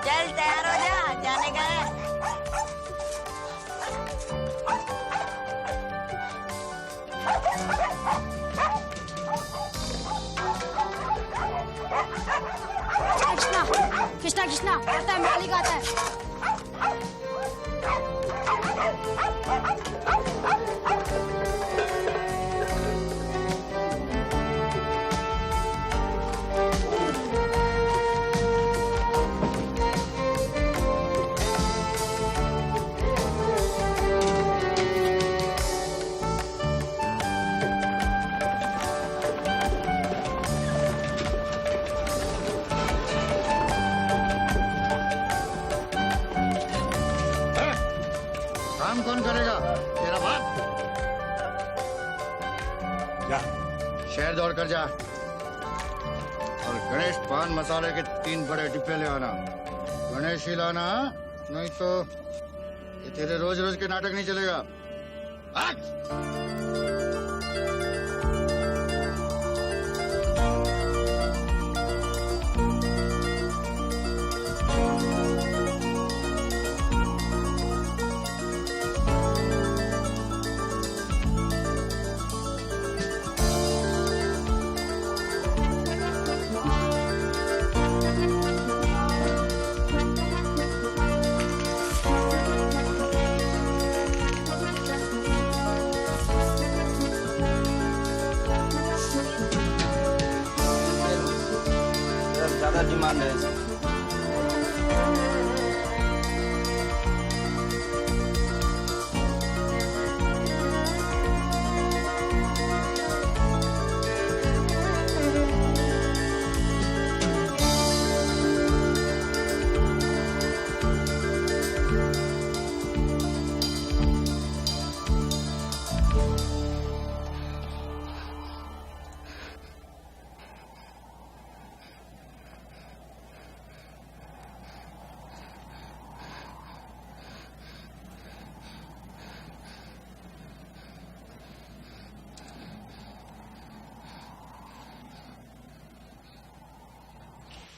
चल तैयार हो जा, जाने का है। कृष्णा कृष्णा कृष्णा आता है, मालिक आता है। काम कौन करेगा? तेरा बाप। जा शहर दौड़ कर जा और गणेश पान मसाले के 3 बड़े डिब्बे ले आना। गणेश ही लाना, नहीं तो ये तेरे रोज रोज के नाटक नहीं चलेगा। ज्यादा डिमांड है।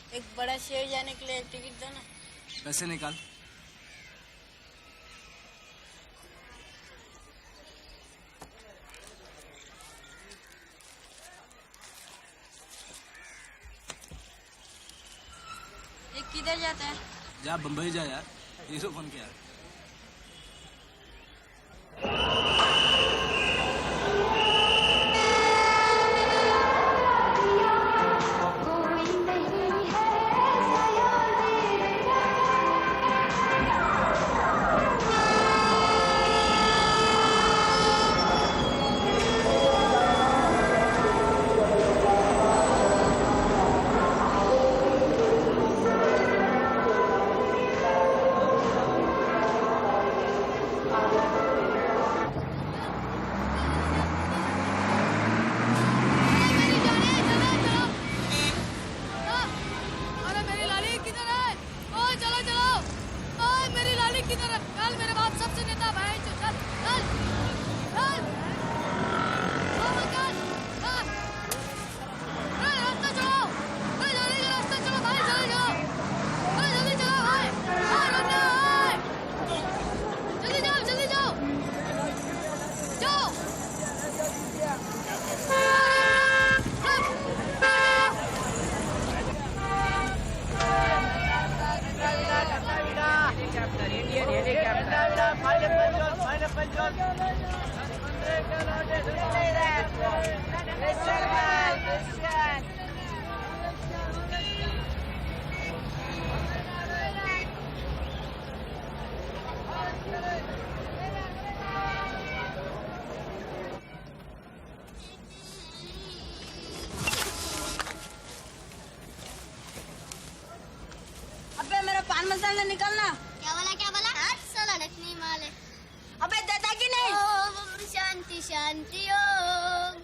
एक बड़ा शहर जाने के लिए टिकट दो ना। पैसे निकाल। ये किधर जाता है? जा बम्बई जा यार, हीरो बन के यार। मसाला निकालना। क्या बोला आज साला नकली माल है। अबे देता कि नहीं? ओम शांति शांति ओम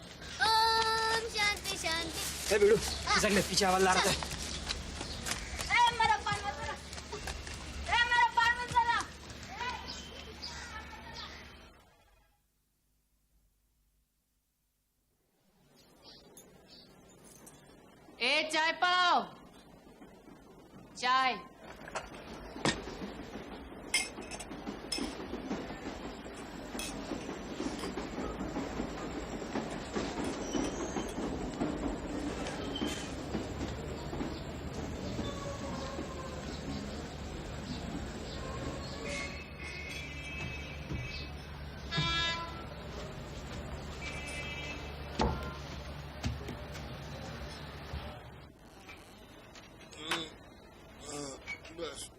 शांति शांति। ए बिडू इसके पीछे आवाज ला रहा था। मेरा पान मसाला। मेरा पान मसाला। चाय पाओ चाय।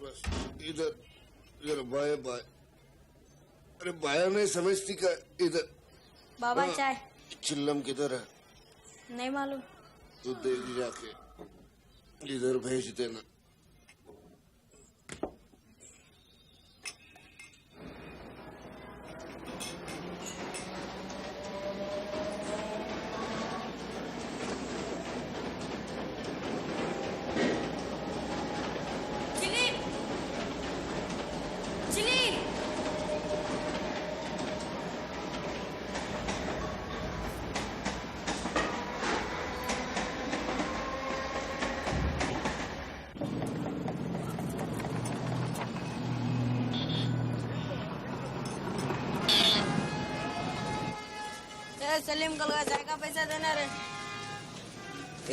बस इधर इधर बाया बाय। अरे बाया नहीं समझती का इधर। बाबा चाय। चिल्लम किधर है? नहीं मालूम। तू देख जाके इधर भेज देना। सलीम कल का चाय का पैसा देना रे।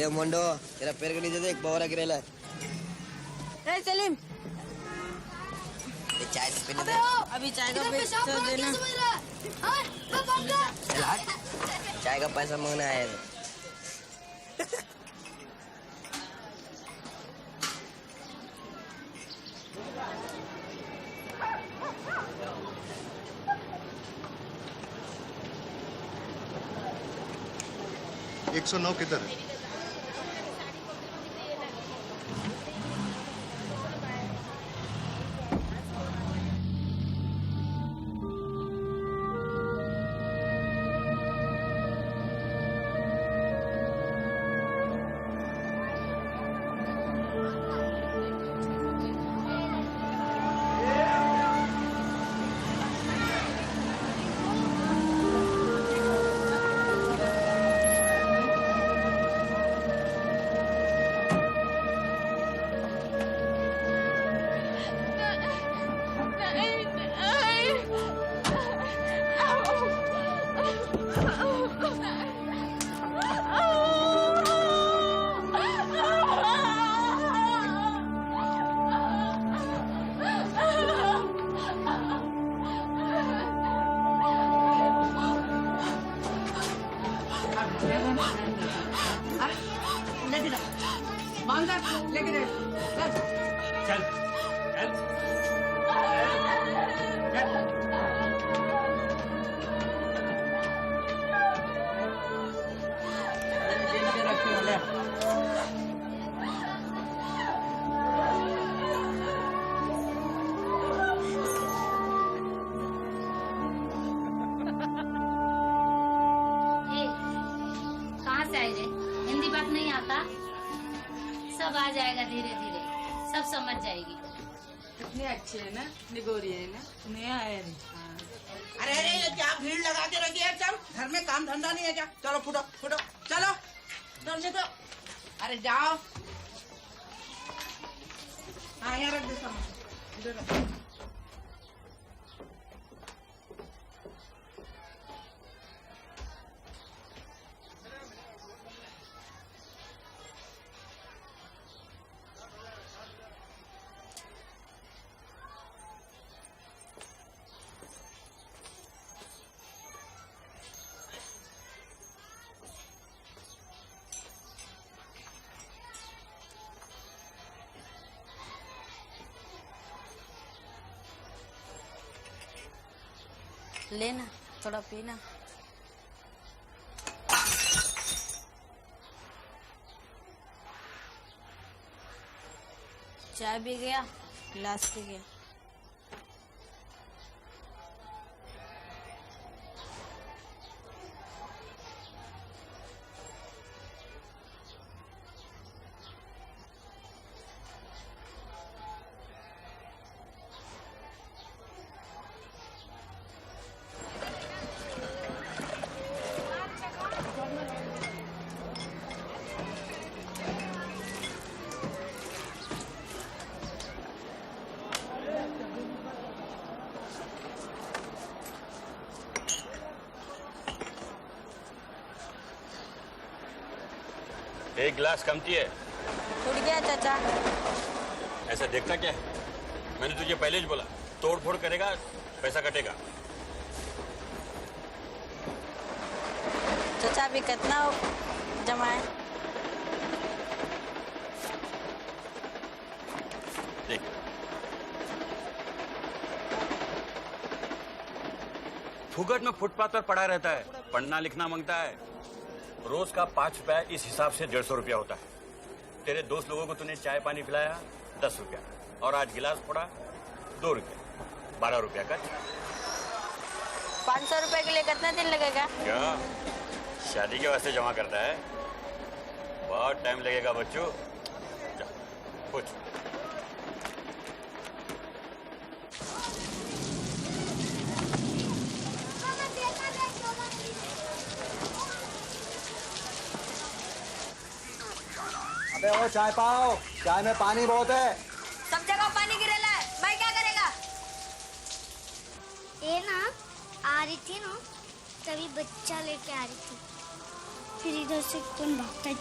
ए मोंडो तेरा पैर के नीचे देख बवरा गिरेला है। रे सलीम ये चाय से पीने दे। अभी चाय का पैसा देना। चल हट चाय का पैसा मांगने आया है। 109 किधर है? सब आ जाएगा धीरे धीरे, सब समझ जाएगी। कितनी अच्छी है ना, निगोरी है ना, नया है। अरे अरे ये क्या भीड़ लगा के रखी है, चल घर में काम धंधा नहीं है क्या? चलो फुटो फुटो चलो चलने दो। अरे जाओ, हाँ यहाँ रख दे सामान इधर रख। लेना थोड़ा पीना। चाय भी गया, प्लास्टिक है। एक गिलास कमती है। टूट गया चाचा। ऐसा देखता क्या है? मैंने तुझे पहले ही बोला, तोड़ फोड़ करेगा पैसा कटेगा। चाचा अभी कितना जमा है? देख, फुकट में फुटपाथ पर पड़ा रहता है, पढ़ना लिखना मांगता है। रोज का 5 रुपया, इस हिसाब से 150 रुपया होता है। तेरे दोस्त लोगों को तूने चाय पानी पिलाया 10 रुपया, और आज गिलास फोड़ा 2 रुपया, 12 रुपया का। 500 रुपए के लिए कितना दिन लगेगा? क्या शादी के वास्ते जमा करता है? बहुत टाइम लगेगा बच्चों। जा, पूछ। अबे वो चाय पाओ, चाय में पानी बहुत है। सब जगह पानी गिरेला है, मैं क्या करेगा? ये ना आ रही थी ना, तभी बच्चा लेके आ रही थी। फिर इधर से कौन भागता है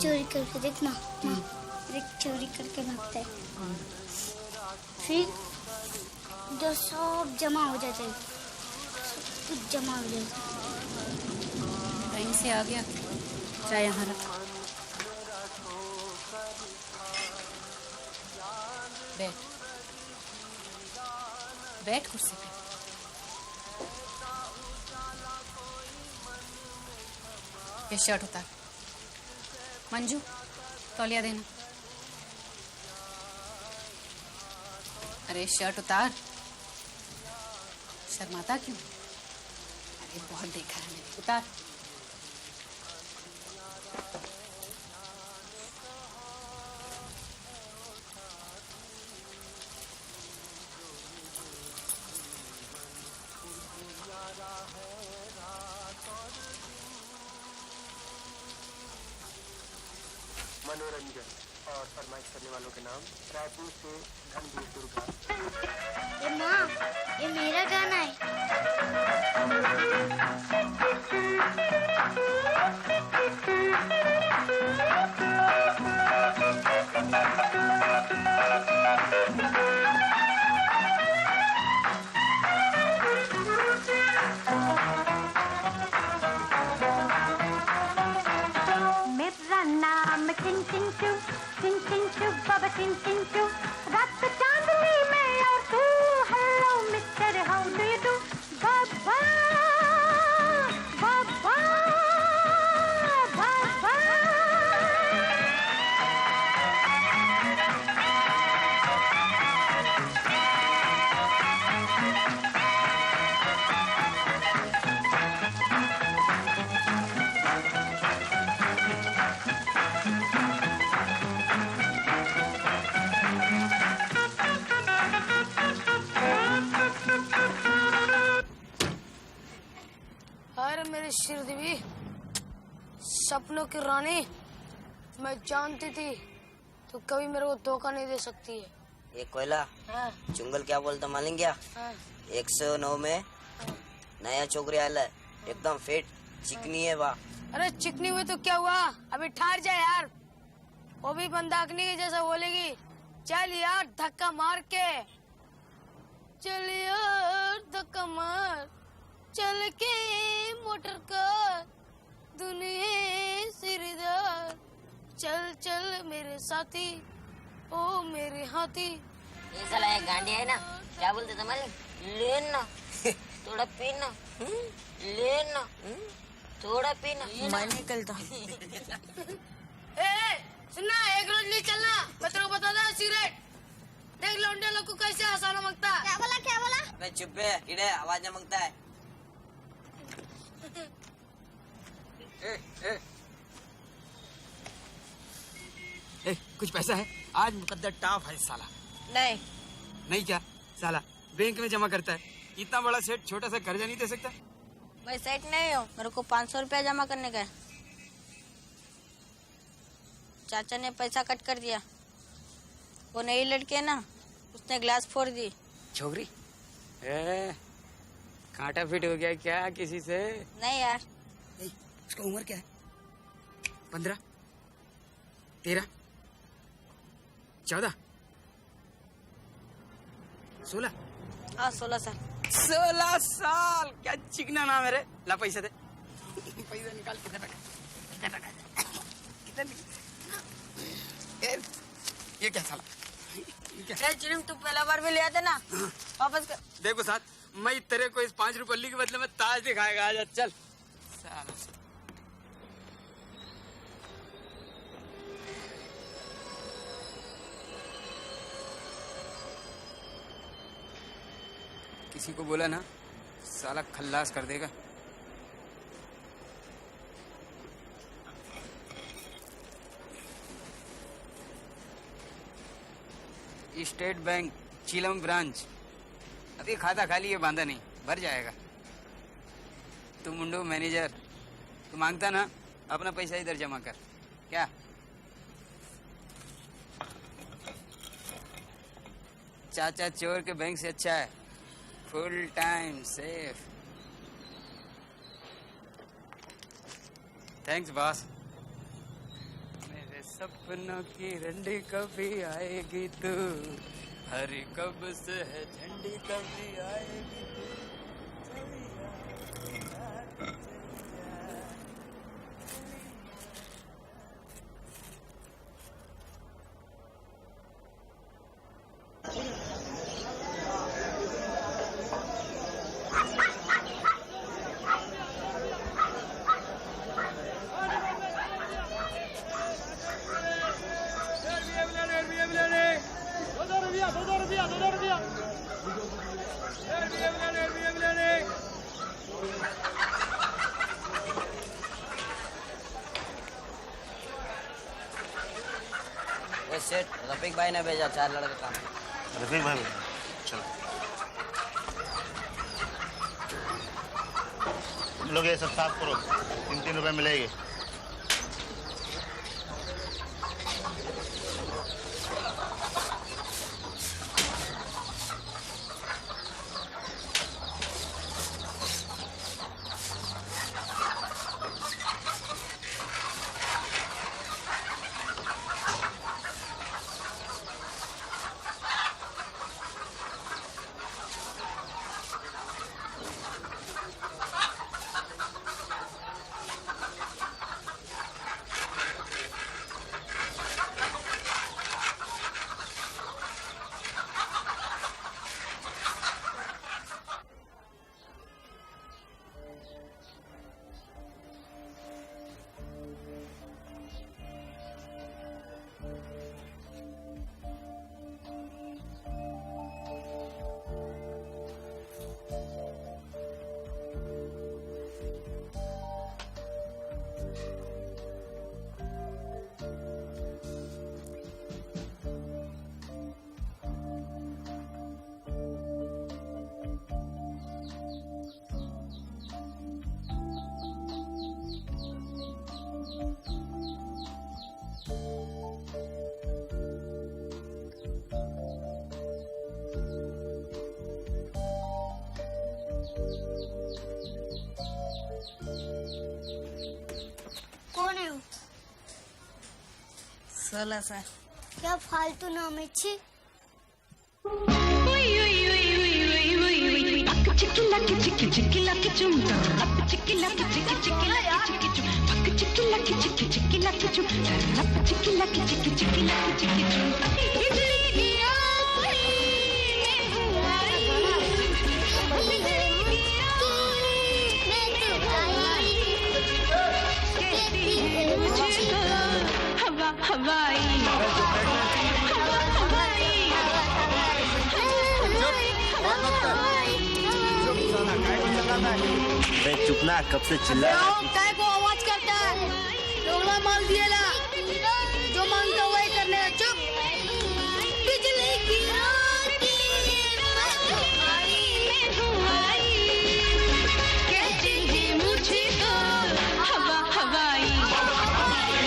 चोरी करके देखना ना, देख चोरी करके भागता है। फिर इधर सब जमा हो जाते हैं, सब कुछ जमा हो जाता है। कहीं से आ गया, चाय यहाँ रख। बैठ बैठ कुर्सी पे। ये शर्ट उतार। मंजू, तौलिया देना। अरे शर्ट उतार। शर्माता क्यों? अरे बहुत देखा है मैंने। उतार। मनोरंजन और फरमाइश करने वालों के नाम रायपुर से धनवीर दुर्गा। ये माँ, ये मेरा गाना है। मेरा नाम चिन चिन चू बाबा चिन चिन चू। रात चांदनी में और तू, hello mister how do you do. बाबा बाबा बाबा। अरे मेरी श्रीदेवी, सपनों की रानी, मैं जानती थी तो कभी मेरे को धोखा नहीं दे सकती है। ये कोयला चुंगल क्या बोलता मालूम क्या? 109 में नया छोकरी आया है, एकदम फिट चिकनी है वाह। अरे चिकनी हुई तो क्या हुआ, अभी ठहर जाए यार। वो भी बंदाकनी के जैसा बोलेगी, चल यार धक्का मार के। चल यार धक्का मार, चल के मोटर का दुनिया सिरदार। चल चल मेरे साथी, ओ मेरे हाथी। ये साला एक गांडी है ना, क्या बोलते थे मालिक? लेना थोड़ा पीना, लेना थोड़ा पीना। मैं निकलता। ए सुनना, एक रोज ले चलना, मैं तेरे को बता दूं सिगरेट। अबे चुप है कीड़े, आवाज न मांगता है। कुछ पैसा है? आज मुकद्दर टॉप है साला। नहीं। नहीं क्या साला बैंक में जमा करता है? इतना बड़ा सेठ छोटा सा कर्जा नहीं दे सकता? मैं सेठ नहीं हूँ, मेरे को 500 रुपया जमा करने का है। चाचा ने पैसा कट कर दिया। वो नई लड़की है ना, उसने ग्लास फोड़ दी। छोकरी कांटा फिट हो गया क्या किसी से? नहीं यार। उसका उम्र क्या है? 15, 13, 14, 16? हाँ 16 साल। 16 साल? क्या चिकना नाम है रे। ला पैसा दे। पैसा निकाल। किधर ये क्या साला? चिड़िम तू पहला बार भी लिया था ना, वापस कर। देखो साथ, मैं तेरे को इस 5 रुपये के बदले में ताज दिखाएगा। आजा चल साला। किसी को बोला ना साला खल्लास कर देगा। स्टेट बैंक चीलम ब्रांच। अभी खाता खाली है, बांधा नहीं, भर जाएगा। तू मुंडो मैनेजर, तू मांगता ना, अपना पैसा इधर जमा कर। क्या चाचा चोर के बैंक से अच्छा है, full time safe. Thanks boss. मेरे सपनों की रंडी कभी आएगी तू, हरी कब से है झंडी कभी आएगी तू। सेठ रफीक भाई ने भेजा 4 लड़के काम। रफीक भाई चलो तुम लोग ये सब साफ करो, 3-3 रुपए मिलेंगे। कौन है वो? 16 साल। क्या फालतू नाम है? छी। हवाई चलाता है। अरे चुप ना, कब से चिल्ला रहा है? काय को आवाज करता है? लोगला माल दिए ला, जो मांगता वही करने का। चुप। बिजली की आती कहती है मुझे तो हवा हवाई, हवा हवाई।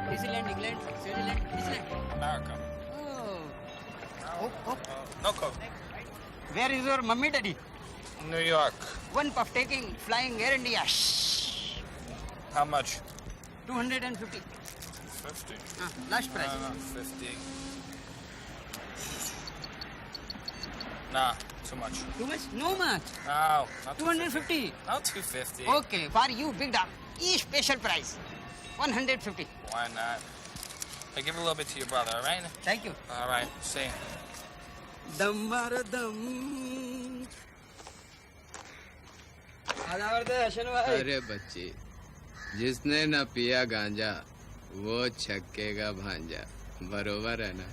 New Zealand, England, Switzerland, New Zealand. America. No coke. Where is your mummy daddy? New York. One puff taking, flying Air India. How much? 250. 50. Last price. No, 50. Nah, too much. Too much? No much. No, not 250. No, 250. Okay, for you, big dog. Special price. 150. Why not? I give a little bit to your brother, all right? Thank you. All right, see. दम मारो दम। अरे बच्चे, जिसने न पिया गांजा वो छक्केगा भांजा, बरोबर है ना?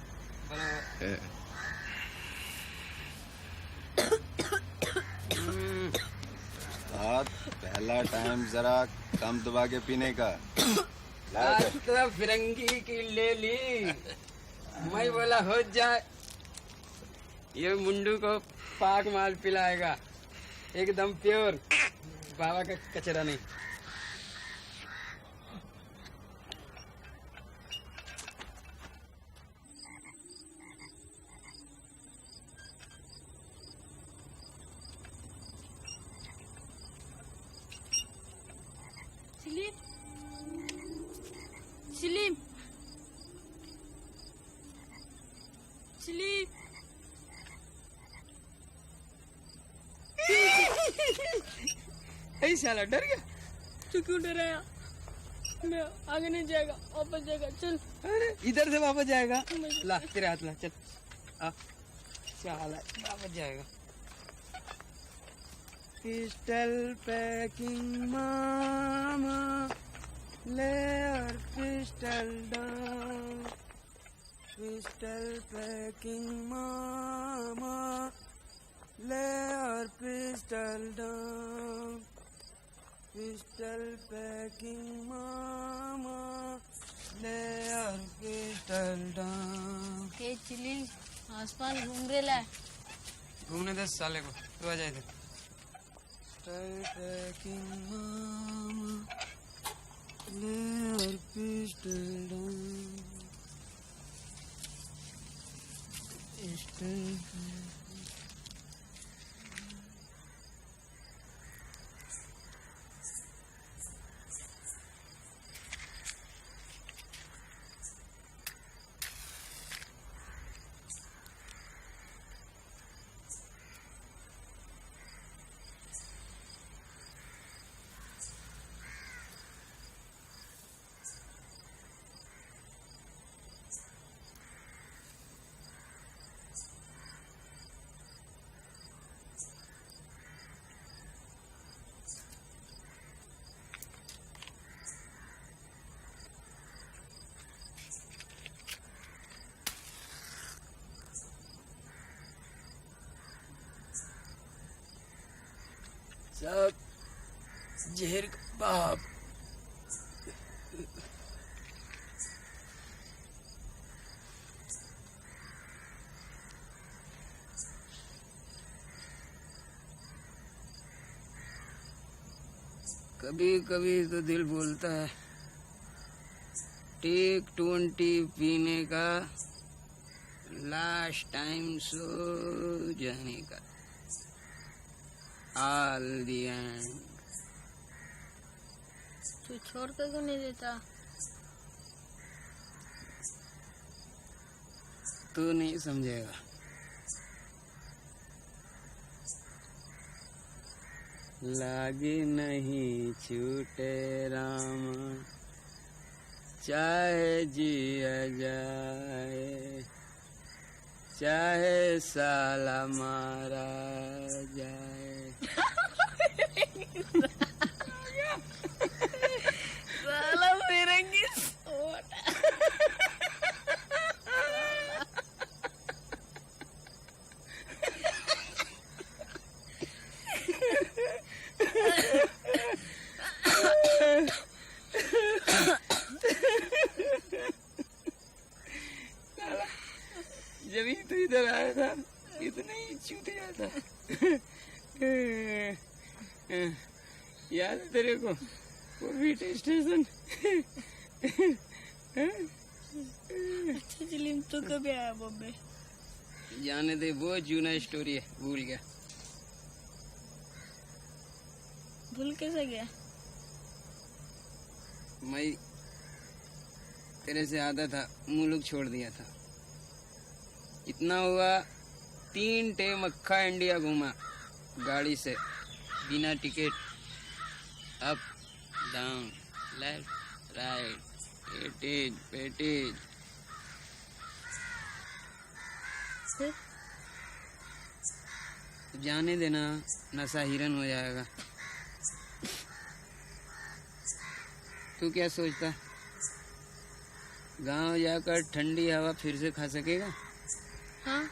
पहला टाइम जरा कम दबा के पीने का। आज तो फिरंगी की ले ली। मैं बोला हो जाए, ये मुंडू को पाक माल पिलाएगा, एकदम प्योर, बाबा का कचरा नहीं। सलीम, सलीम, सलीम। ऐ साला डर गया। तू क्यों डराया? मैं आगे नहीं जाएगा, वापस जाएगा। चल। अरे इधर से वापस जाएगा। ला तेरे हाथ ला, चल। आ साला वापस जाएगा। पिस्टल पैकिंग मामा, ले और पिस्टल डाउन। पिस्टल पैकिंग मामा, ले और पिस्टल डाउन। पिस्टल पैकिंग मामा, ले और पिस्टल डाउन। हे चिली, आसपास घूम रहे ला। घूमने दे साले को, तू आ जा इधर। पिस्टल पैकिंग मामा, ले और पिस्टल डाउन। पिस्टल सब जहर का बाप। कभी कभी तो दिल बोलता है टेक 20 पीने का, लास्ट टाइम सो जाने का, ऑल द एंड। तू छोड़ के क्यों नहीं देता? तू नहीं समझेगा। लागे नहीं छूटे राम, चाहे जिया जाए, चाहे साला मारा जाए। साला फिरंगी सोटा। जब ही तू इधर आया था इतना ही चूतिया था। याद है तेरे को वो बीट स्टेशन? अच्छा चिलिम तू कभी आया बॉम्बे? जाने दे, वो जूना स्टोरी है, भूल गया। भूल कैसे गया? मैं तेरे से आधा था, मुल्क छोड़ दिया था। इतना हुआ 3 टाइम अक्खा इंडिया घूमा गाड़ी से, बिना ticket, up down left right, eighties patties. जाने देना, नशा हिरन हो जाएगा। तू क्या सोचता गांव जाकर ठंडी हवा फिर से खा सकेगा? हाँ,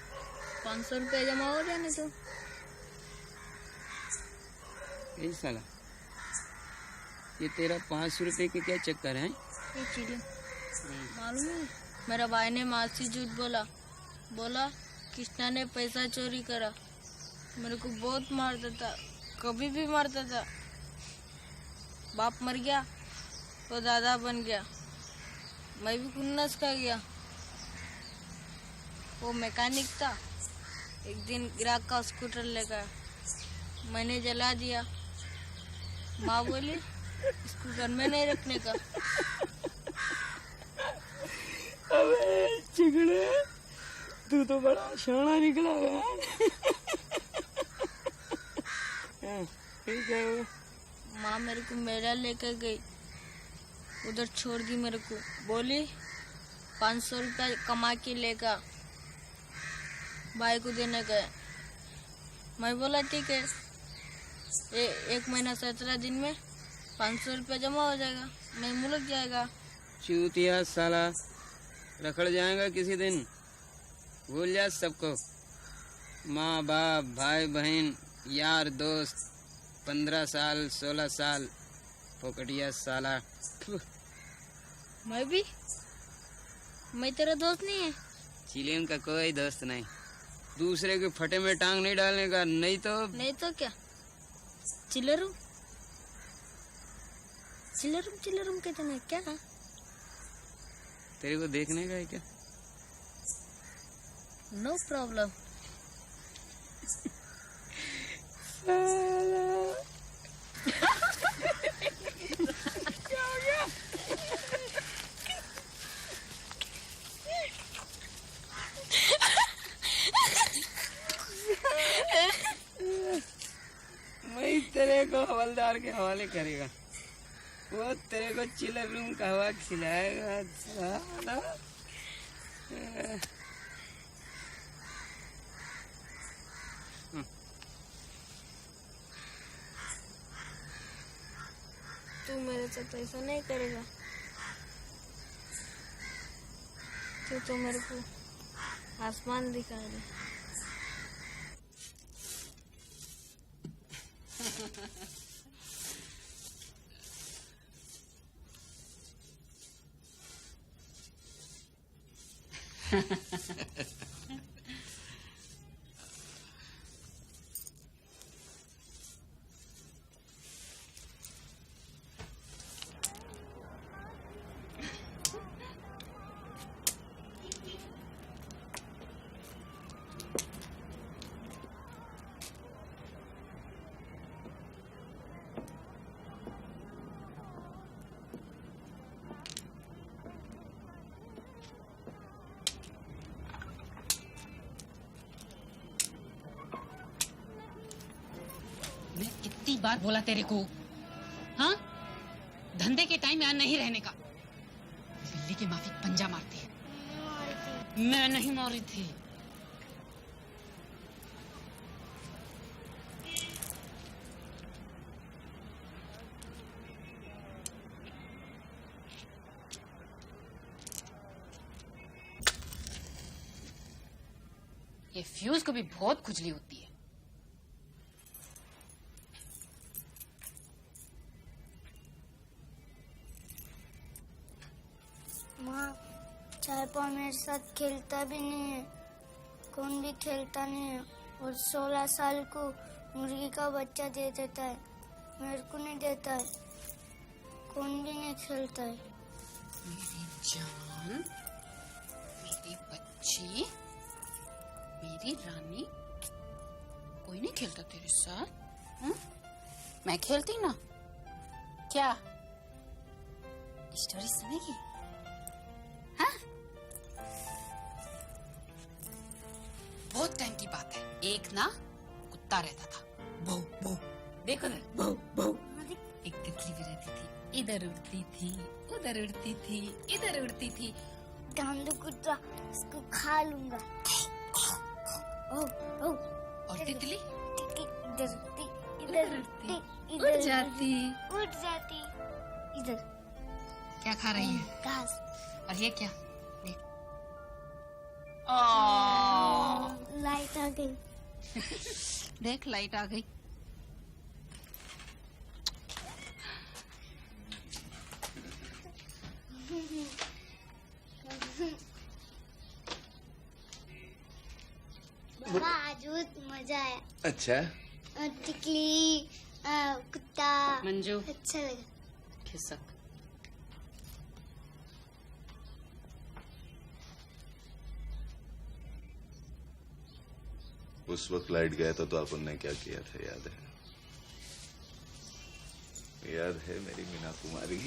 500 रुपये जमा हो जाने तो। यही साला, ये तेरा 500 रुपये के क्या चक्कर है? ये चिलिम मालूम है, मेरा भाई ने मासी झूठ बोला कृष्णा ने पैसा चोरी करा। मेरे को बहुत मारता था, कभी भी मारता था। बाप मर गया तो दादा बन गया, मैं भी कुन्नस का गया। वो मैकेनिक था, एक दिन ग्राहक का स्कूटर लेकर मैंने जला दिया। माँ बोली स्कूटर में नहीं रखने का। अबे चिकड़े, तू तो बड़ा शाना निकला है। ठीक है। माँ मेरे को मेला लेकर गई, उधर छोड़ दी मेरे को। बोली 500 रुपया कमा के लेगा, भाई को देने का। मैं बोला ठीक है, एक महीना 17 दिन में 500 रुपया जमा हो जाएगा, मैं मुल्क जाएगा। चूतिया साला, रखड़ जाएगा किसी दिन, भूल जा सबको। माँ बाप, भाई बहन, यार दोस्त, 15 साल 16 साल, फोकटिया साला। मैं तेरा दोस्त नहीं है? चिलिम का कोई दोस्त नहीं, दूसरे के फटे में टांग नहीं डालने का। नहीं तो क्या? चिल्लरूम कहते हैं क्या? तेरे को देखने का है क्या? No problem. क्या हो गया? मैं तेरे को हवलदार के हवाले करेगा, वो तेरे को चिलर रूम का हवा खिलाएगा साला। तू मेरे साथ ऐसा नहीं करेगा। तू तो मेरे को आसमान दिखा दे। कितनी बार बोला तेरे को? हाँ, धंधे के टाइम यहाँ नहीं रहने का। बिल्ली के माफी पंजा मारती है। मैं नहीं मारी थी। ये फ्यूज को भी बहुत खुजली होती है। माँ, चायपा मेरे साथ खेलता भी नहीं है, कौन भी खेलता नहीं है, और 16 साल को मुर्गी का बच्चा दे देता है, मेरे को नहीं देता है, कौन भी नहीं खेलता है। मेरी जान, मेरी बच्ची, मेरी रानी, कोई नहीं खेलता तेरे साथ? मैं खेलती ना। क्या स्टोरी सुनेगी? हाँ? बहुत टाइम की बात है, एक ना कुत्ता रहता था, भौ भौ, देखो ना, भौ भौ। एक तितली भी रहती थी, इधर उड़ती थी, उधर उड़ती थी, इधर उड़ती थी। डांडू कुत्ता, इसको खा लूंगा। ओ, ओ, और तितली इधर उड़ती, इधर उड़ती, उड़ जाती, उड़ जाती। इधर क्या खा रही है? घास। और ये क्या? देख, लाइट आ गई। देख लाइट आ गई। बाबा आज बहुत मजा आया। अच्छा, टिकली, कुत्ता, मंजू, अच्छा लगा। खिसक। उस वक्त लाइट गया था तो अपन ने क्या किया था याद है? याद है मेरी मीना कुमारी?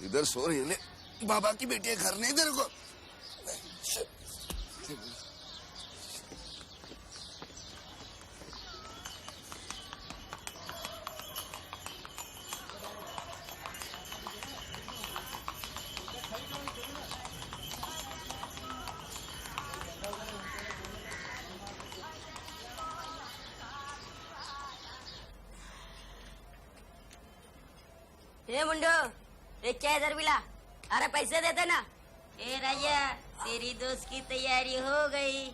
इधर सो रही है, बाबा की बेटी है, घर नहीं तेरे को। ए मुंडो, एक चाय इधर मिला। अरे पैसे देते ना। ए राजा, तेरी दोस्त की तैयारी हो गई।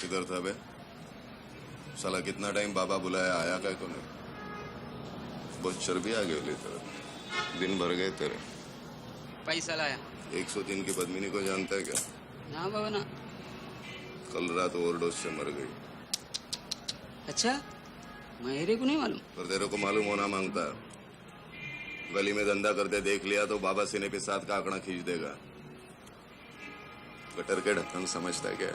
किधर था बे? साला कितना टाइम बाबा बुलाया, आया क्या तूने? बहुत चर्बी आ गई ले तेरे, दिन भर गए तेरे। पैसा लाया 103 की पद्मिनी को जानता है क्या? ना बाबा ना। कल रात ओवरडोज से मर गई। अच्छा, मेरे को नहीं मालूम। पर तेरे को मालूम होना मांगता है। गली में धंधा करते देख लिया तो बाबा सीने पे 7 का आंकड़ा खींच देगा। गटर के ढक्कन समझता है क्या?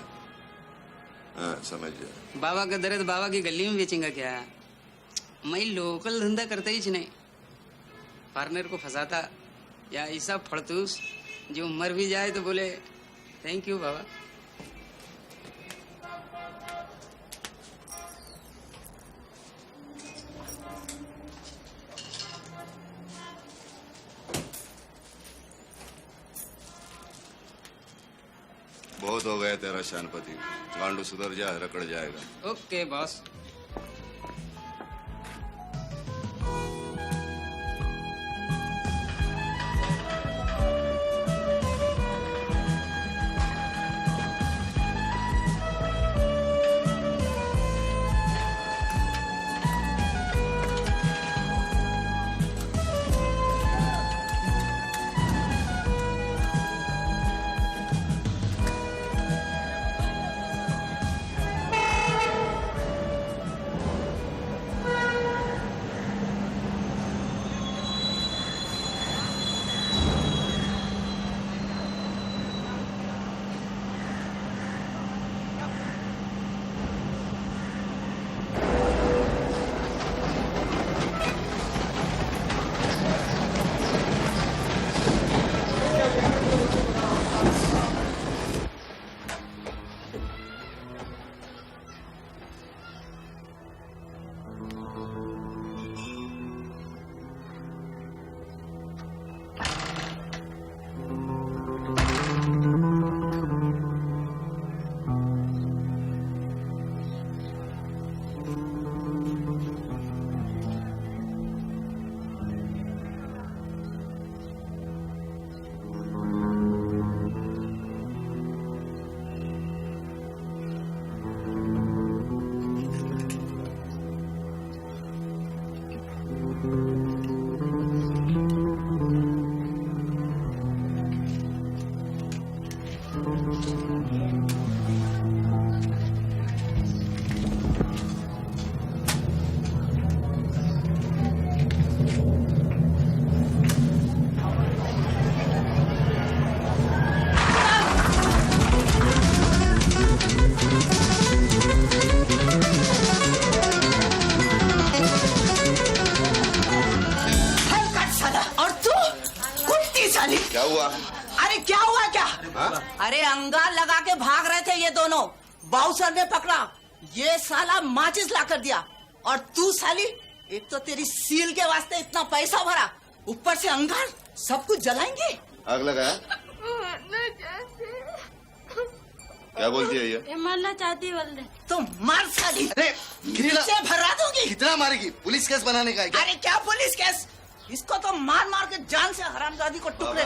हाँ समझ गया। बाबा का दर्द बाबा की गली में बेचेंगा क्या? मैं लोकल धंधा करता ही नहीं। पार्टनर को फंसाता या ऐसा फड़तूस जो मर भी जाए तो बोले थैंक यू बाबा। बहुत हो गया तेरा शानपति, गांडू सुधर जा, रकड़ जाएगा। Okay boss. क्या हुआ? अरे क्या हुआ क्या? हाँ? अरे अंगार लगा के भाग रहे थे ये दोनों, बाउसर ने पकड़ा, ये साला माचिस ला कर दिया, और तू साली एक तो तेरी सील के वास्ते इतना पैसा भरा, ऊपर से अंगार, सब कुछ जलाएंगे। आग लगाया? क्या बोलती है ये? मरना चाहती बोल दे। तो मार साली। अरे नीचे भरा दूंगी। कितना मारेगी? पुलिस केस बनाने का है क्या? अरे क्या पुलिस केस? इसको तो मार मार के जान से हरामजादी को टुकड़े।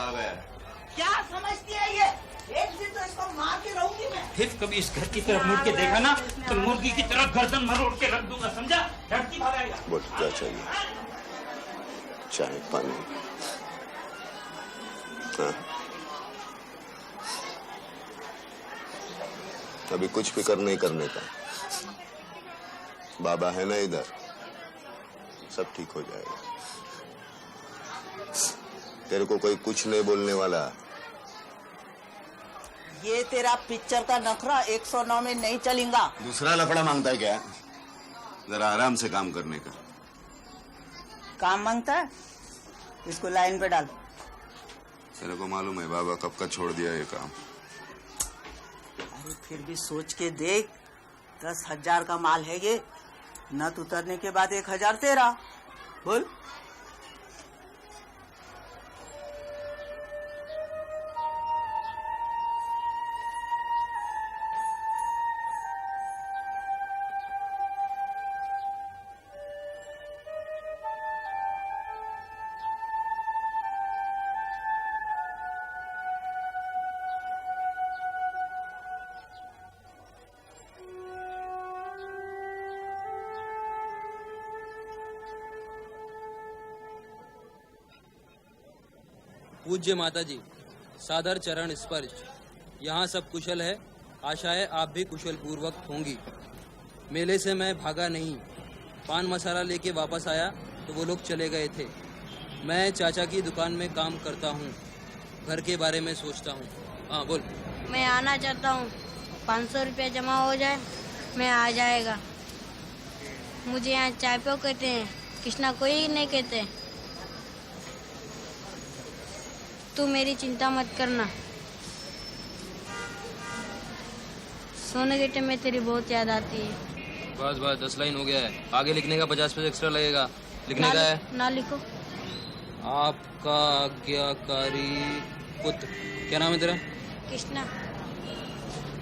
क्या समझती है ये? एक दिन तो इसको मार के रहूंगी मैं। फिर कभी इस घर की तरफ मुड़ के देखा ना तो मुर्गी की तरह गर्दन मरोड़ के रख दूंगा, समझा? डरती भागेगा। बोल क्या चाहिए? चाय पानी? हाँ? अभी कुछ फिक्र नहीं करने का, बाबा है ना इधर, सब ठीक हो जाएगा। तेरे को कोई कुछ नहीं बोलने वाला। ये तेरा पिक्चर का नखरा 109 में नहीं चलेगा। दूसरा लफड़ा मांगता है क्या? जरा आराम से काम करने का। काम मांगता है? इसको लाइन पे डाल। तेरे को मालूम है बाबा कब का छोड़ दिया ये काम? अरे फिर भी सोच के देख, 10,000 का माल है ये, नट उतरने के बाद 1,000 तेरा। बोल। पूज्य माता जी, सादर चरण स्पर्श। यहाँ सब कुशल है, आशा है आप भी कुशल पूर्वक होंगी। मेले से मैं भागा नहीं, पान मसाला लेके वापस आया तो वो लोग चले गए थे। मैं चाचा की दुकान में काम करता हूँ, घर के बारे में सोचता हूँ। हाँ बोल। मैं आना चाहता हूँ, 500 रुपया जमा हो जाए मैं आ जाएगा। मुझे यहाँ चाय पे कहते हैं, कृष्णा कोई नहीं कहते। तू मेरी चिंता मत करना। सोने के टाइम में तेरी बहुत याद आती है। बस बस 10 लाइन हो गया है, आगे लिखने का 50 पैसे एक्स्ट्रा लगेगा। लिखने का है ना लिखो। आपका आज्ञाकारी पुत्र, क्या नाम है तेरा? कृष्णा।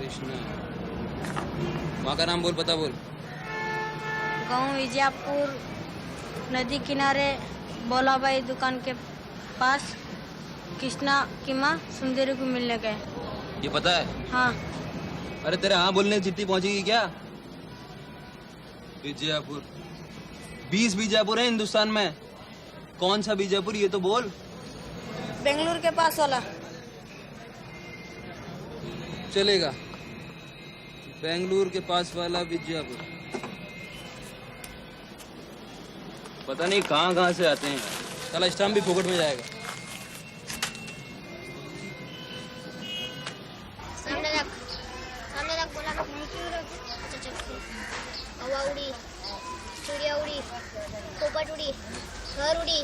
कृष्णा। माँ का नाम बोल, पता बोल। गाँव विजयपुर, नदी किनारे, बोलाबाई दुकान के पास। कृष्णा की माँ सुंदरी को मिलने गए। ये पता है? हाँ। अरे तेरे हाँ बोलने से चिट्ठी पहुंचेगी क्या? बीजापुर, 20 बीजापुर है हिंदुस्तान में। कौन सा बीजापुर ये तो बोल। बेंगलुरु के पास वाला। चलेगा, बेंगलुरु के पास वाला बीजापुर। पता नहीं कहाँ कहाँ से आते हैं। साला स्टाम्प भी फोकट में जाएगा। सामने रख, सामने रख। बोला क्यों रख? अच्छा चल। हवा उड़ी, चिड़िया उड़ी, पोपट उड़ी, घर उड़ी।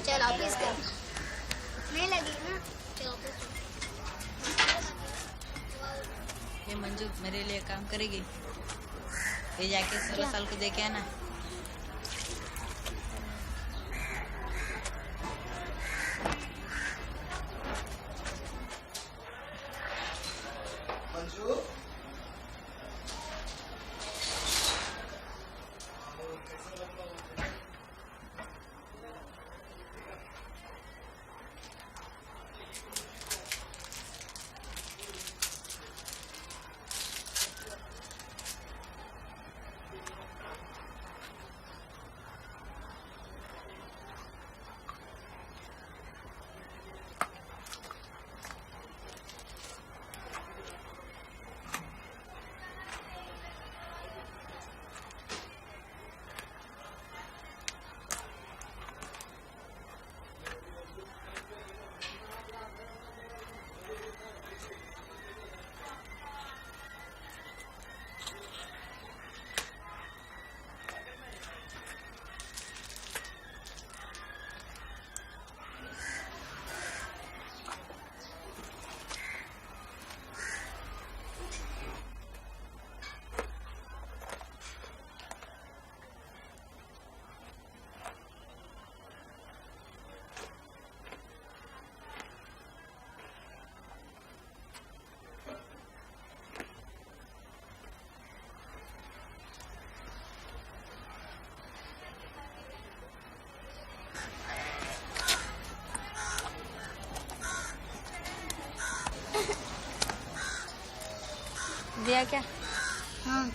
चल ऑफिस कर। नहीं लगी ना? चल ऑफिस। ये मंजू मेरे लिए काम करेगी? ये जाके 16 साल को देखे आना। दिया क्या? हाँ।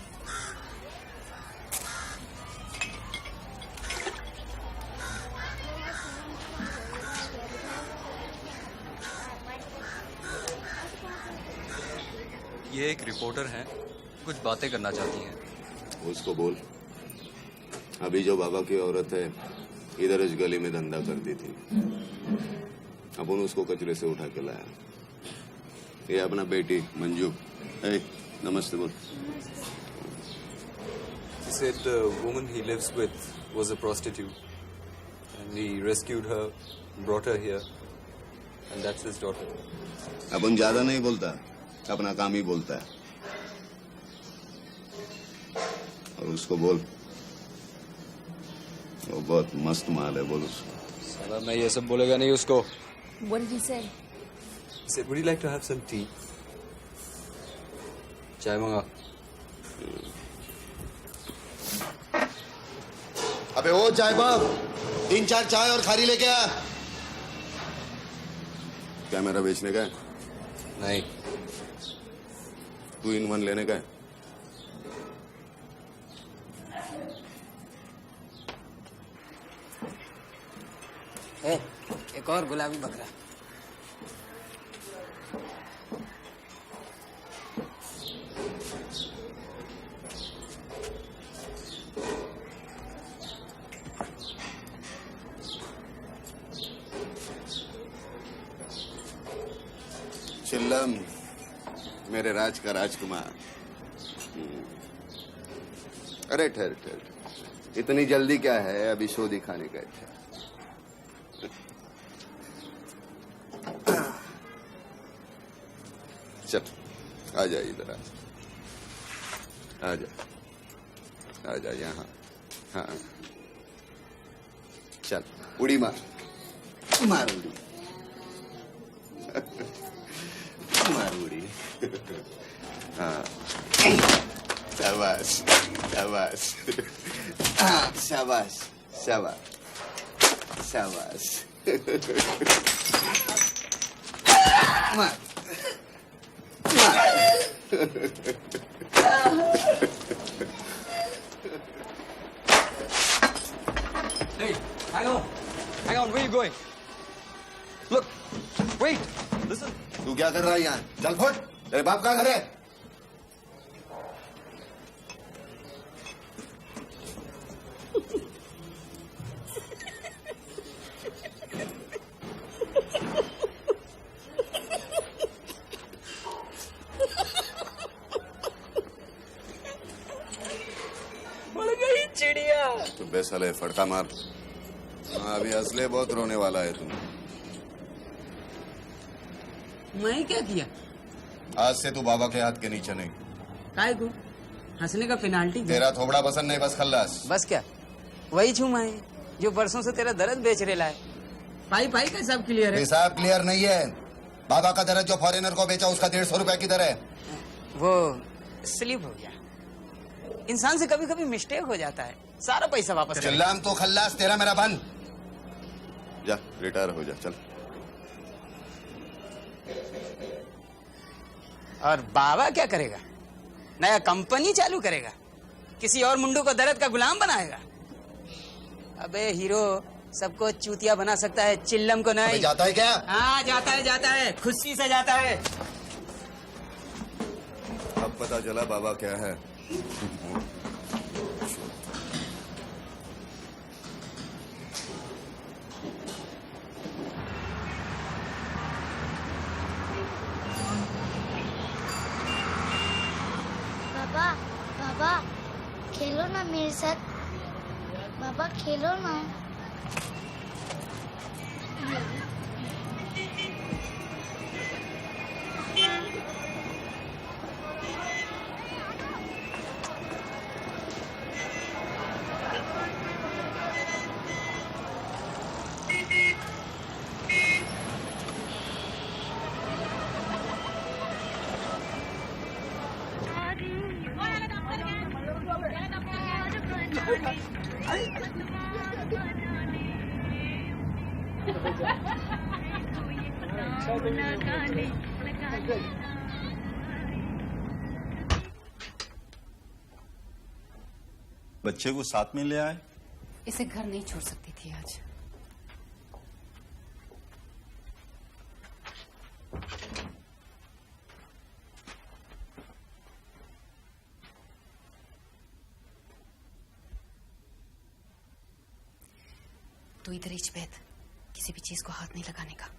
ये एक रिपोर्टर हैं, कुछ बातें करना चाहती हैं। उसको बोल, अभी जो बाबा की औरत है इधर इस गली में धंधा करती थी, अपन उसको कचरे से उठा के लाया। ये अपना बेटी मंजू। नमस्ते बोल। He said the woman he lives with was a prostitute and he rescued her, brought her here, and that's his daughter. अपन ज्यादा नहीं बोलता, अपना काम ही बोलता है। और उसको बोल, वो बहुत मस्त माल है, बोल उसको। साला मैं ये सब बोलेगा नहीं उसको। What did he say? He said, would you like to have some tea? चाय मंगा। अबे ओ चाय बाप, 3-4 चाय और खारी लेके आ। क्या मेरा बेचने का है? नहीं। 2 in 1 लेने का है? एक और गुलाबी बकरा। चिल्लम, मेरे राज का राजकुमार। अरे ठहर ठहर, इतनी जल्दी क्या है? अभी शो दिखाने गए थे। चल आ जा, इधर आ जा, आ जा यहाँ। हाँ चल, उड़ी मार, मार उड़ी, मार उड़ी। हाँ शाबाश शाबाश, हाँ शाबाश शाबाश शाबाश। मार मार। Hey, hang on, where are you going? Look, wait, listen. तू क्या कर रहा है यहाँ? चल फुट, तेरे बाप का घर है। चिड़िया। तो बेसाले फड़का मार। हाँ, अभी असले बहुत रोने वाला है तुम। मैं क्या किया? आज से तू बाबा के हाथ के नीचे नहीं। काय को? हंसने का पेनाल्टी। तेरा थोबड़ा पसंद नहीं, बस खल्लास। बस क्या? वही छू मैं जो बरसों से तेरा दर्द बेच रेला है। पाई पाई का हिसाब क्लियर है? हिसाब क्लियर नहीं है। बाबा का दर्द जो फॉरेनर को बेचा उसका 150 रुपए की दर है। वो स्लिप हो गया। इंसान से कभी कभी मिस्टेक हो जाता है, सारा पैसा वापस। चिल्लाम तो खल्लास, तेरा मेरा बन। जा रिटायर हो जा, चल। और बाबा क्या करेगा? नया कंपनी चालू करेगा, किसी और मुंडू को दर्द का गुलाम बनाएगा। अबे हीरो सबको चूतिया बना सकता है, चिल्लम को नहीं। जाता है क्या? हाँ जाता है, खुशी से जाता है। अब पता चला बाबा क्या है। बाबा बाबा खेलो ना मेरे साथ, बाबा खेलो ना। बच्चे को साथ में ले आए। इसे घर नहीं छोड़ सकती थी आज। तू इधर ही बैठ, किसी भी चीज को हाथ नहीं लगाने का।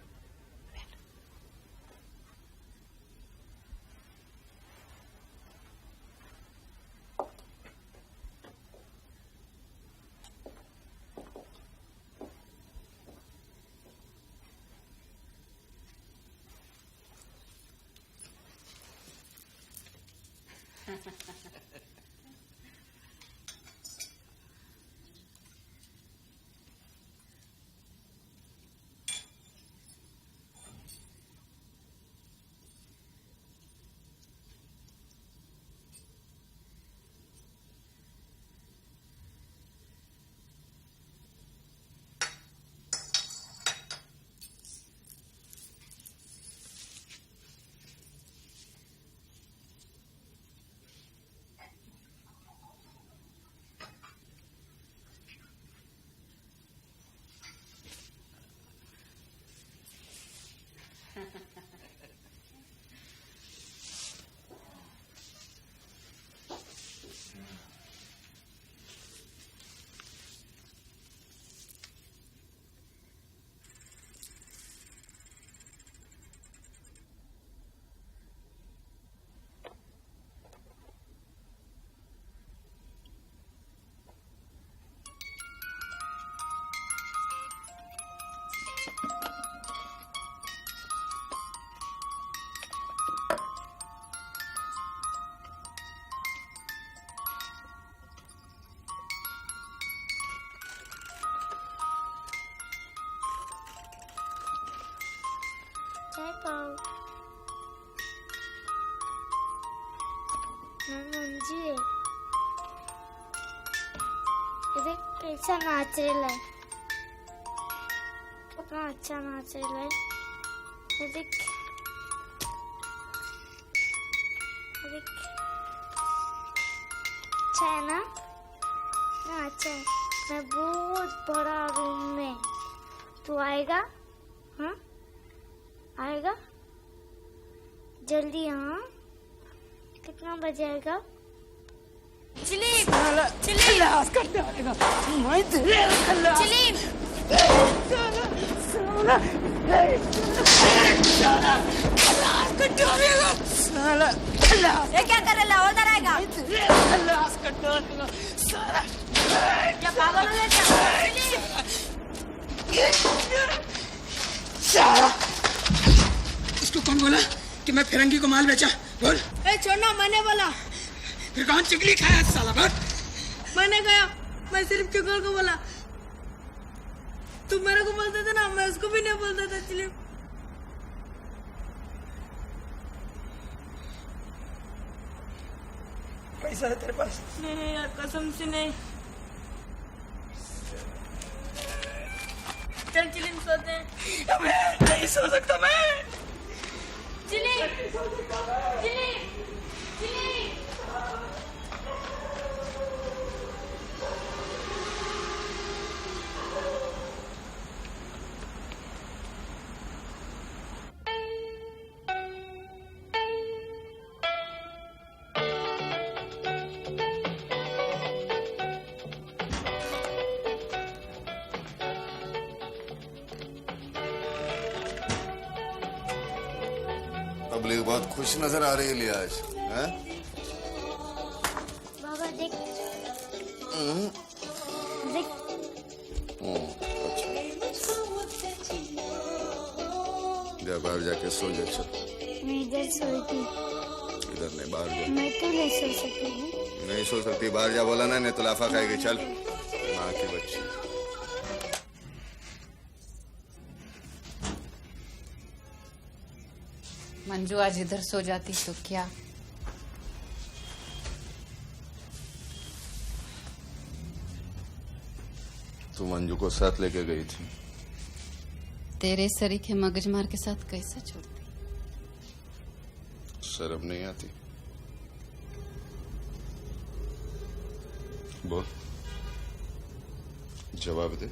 पाओ। मंजू है, ये देख कैसा नाच रहा है, कितना अच्छा नाच रहा है। ये देख, अच्छा है ना? अच्छा है। मैं बहुत बड़ा रूम में, तू आएगा? हाँ, आएगा जल्दी। हाँ, कितना बजे आएगा? चिलीम, खल्लास कर डालेगा मैं तेरे खल्लास। चिलीम, साला खल्लास कर डालेगा साला खल्लास। ये क्या कर रहा है? उधर आएगा। खल्लास कर डालेगा साला। क्या पागल हो गया क्या? साला इसको कौन बोला कि मैं फिरंगी को माल बेचा? बोल। ए छोड़ना, मैंने बोला। फिर कौन चिकली खाया साला? बोल। मैंने कहा, मैं सिर्फ चुगल को बोला। तुम मेरे को बोलते थे ना, मैं उसको भी नहीं बोलता था। चिलीम, पैसा है तेरे पास? नहीं यार, कसम से नहीं। चल चिलीम, सोते हैं। मैं नहीं सो सकता मैं। चिलीम, चिलीम, चिलीम। पब्लिक बहुत खुश नजर आ रही है लिहाज, हैं? बाबा देख, हम्म, देख। अच्छा, जा बाहर जाके सो जा। चल, मैं इधर सोई थी। इधर नहीं, बाहर जा। मैं तो नहीं सो सकती हूँ। नहीं सो सकती, बाहर जा बोला ना, नहीं तो लाफा खाएगी। चल, माँ की बच्ची। मंजू आज इधर सो जाती तो क्या? तू मंजू को साथ लेके गई थी। तेरे सरीखे मगजमार के साथ कैसे छोड़ती? शर्म नहीं आती? बोल, जवाब दे।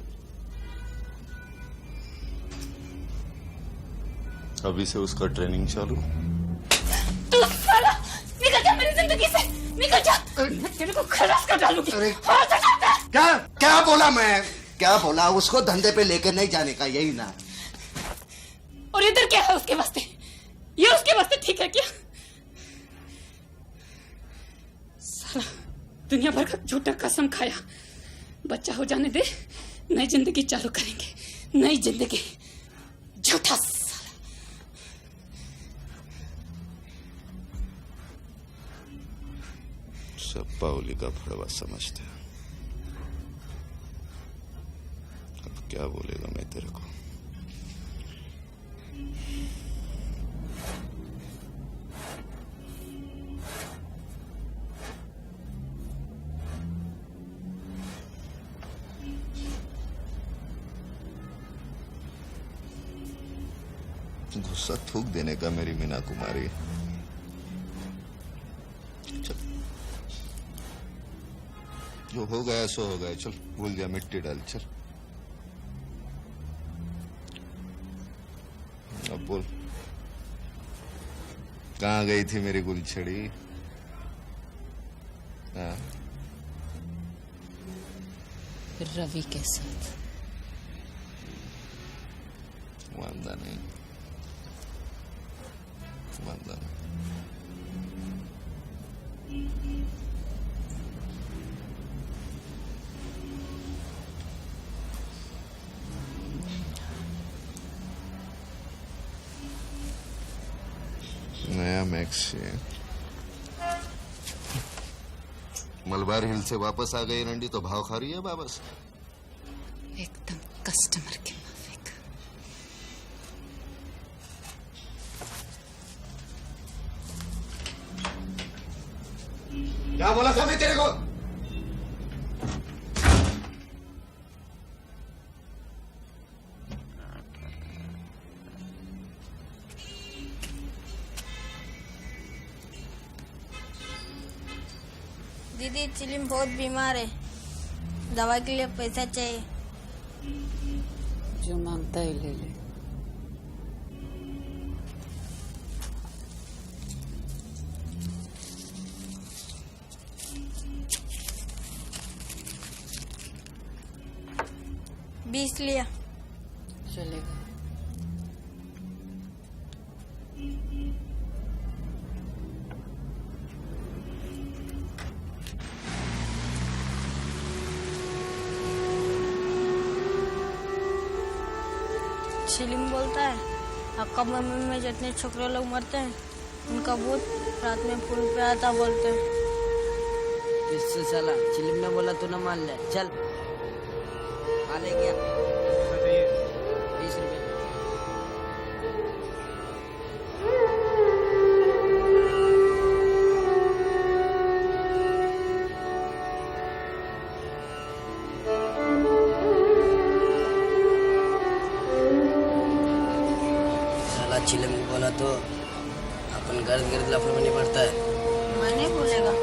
अभी से उसका ट्रेनिंग चालू। तू साला निकल जा मेरी जिंदगी से, निकल जा। मैं तेरे को खलास कर डालूंगी। क्या क्या बोला मैं? क्या बोला? उसको धंधे पे लेकर नहीं जाने का, यही ना? और इधर क्या है उसके वास्ते? ये उसके वास्ते ठीक है क्या? साला दुनिया भर का झूठा कसम खाया। बच्चा हो जाने दे, नई जिंदगी चालू करेंगे। नई जिंदगी। झूठा साला। सब पाउली का फड़वा समझते हैं। अब क्या बोलेगा मैं तेरे को? गुस्सा थूक देने का मेरी मीना कुमारी। चल, जो हो गया सो हो गया। चल, भूल जा, मिट्टी डाल। चल, अब बोल, कहाँ गई थी मेरी गुलछड़ी? हाँ, रवि के साथ। वांदा नहीं, वांदा नहीं। नया मैक्सी मलबार हिल से वापस आ गई रंडी तो भाव खा रही है वापस। एकदम कस्टमर के माफिक। क्या बोला था मैं तेरे को? दीदी चिलिम बहुत बीमार है, दवा के लिए पैसा चाहिए। जो मांगता है ले ले। बीस लिया। चलेगा। चिलिम बोलता है आपका मम्मी में जितने छोकरे लोग मरते हैं उनका भूत रात में पुल पे आता बोलते हैं। इससे साला चिलिम ने बोला तू न मान ले। चल आ ले गया 20 रुपए। साला चिलिम बोला तो अपन गर्द गर्द लफड़े में नहीं पड़ता है। मैं नहीं बोलेगा।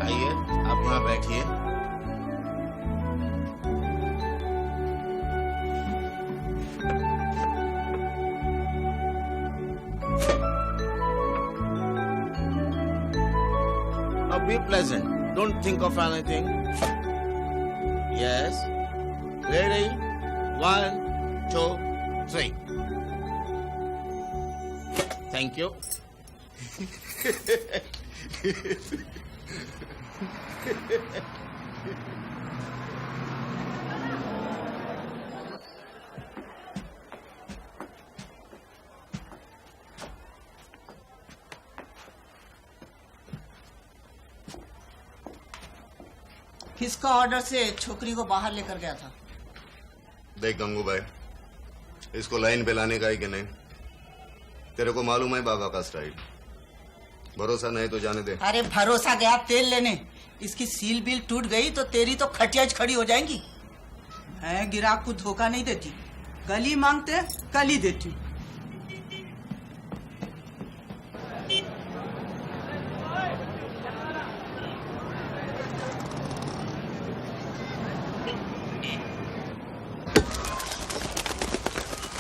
आइए आप वहाँ बैठिए। Now be pleasant. Don't think of anything. Yes. Ready? 1, 2, 3. Thank you. किसका ऑर्डर से छोकरी को बाहर लेकर गया था? देख गंगू भाई, इसको लाइन पे लाने का है कि नहीं तेरे को मालूम है बाबा का स्टाइल। भरोसा नहीं तो जाने दे। अरे भरोसा गया तेल लेने, इसकी सील बिल टूट गई तो तेरी तो खटियाज खड़ी हो जाएंगी। मैं गिराक को धोखा नहीं देती, कल ही मांगते कल ही देती हूँ।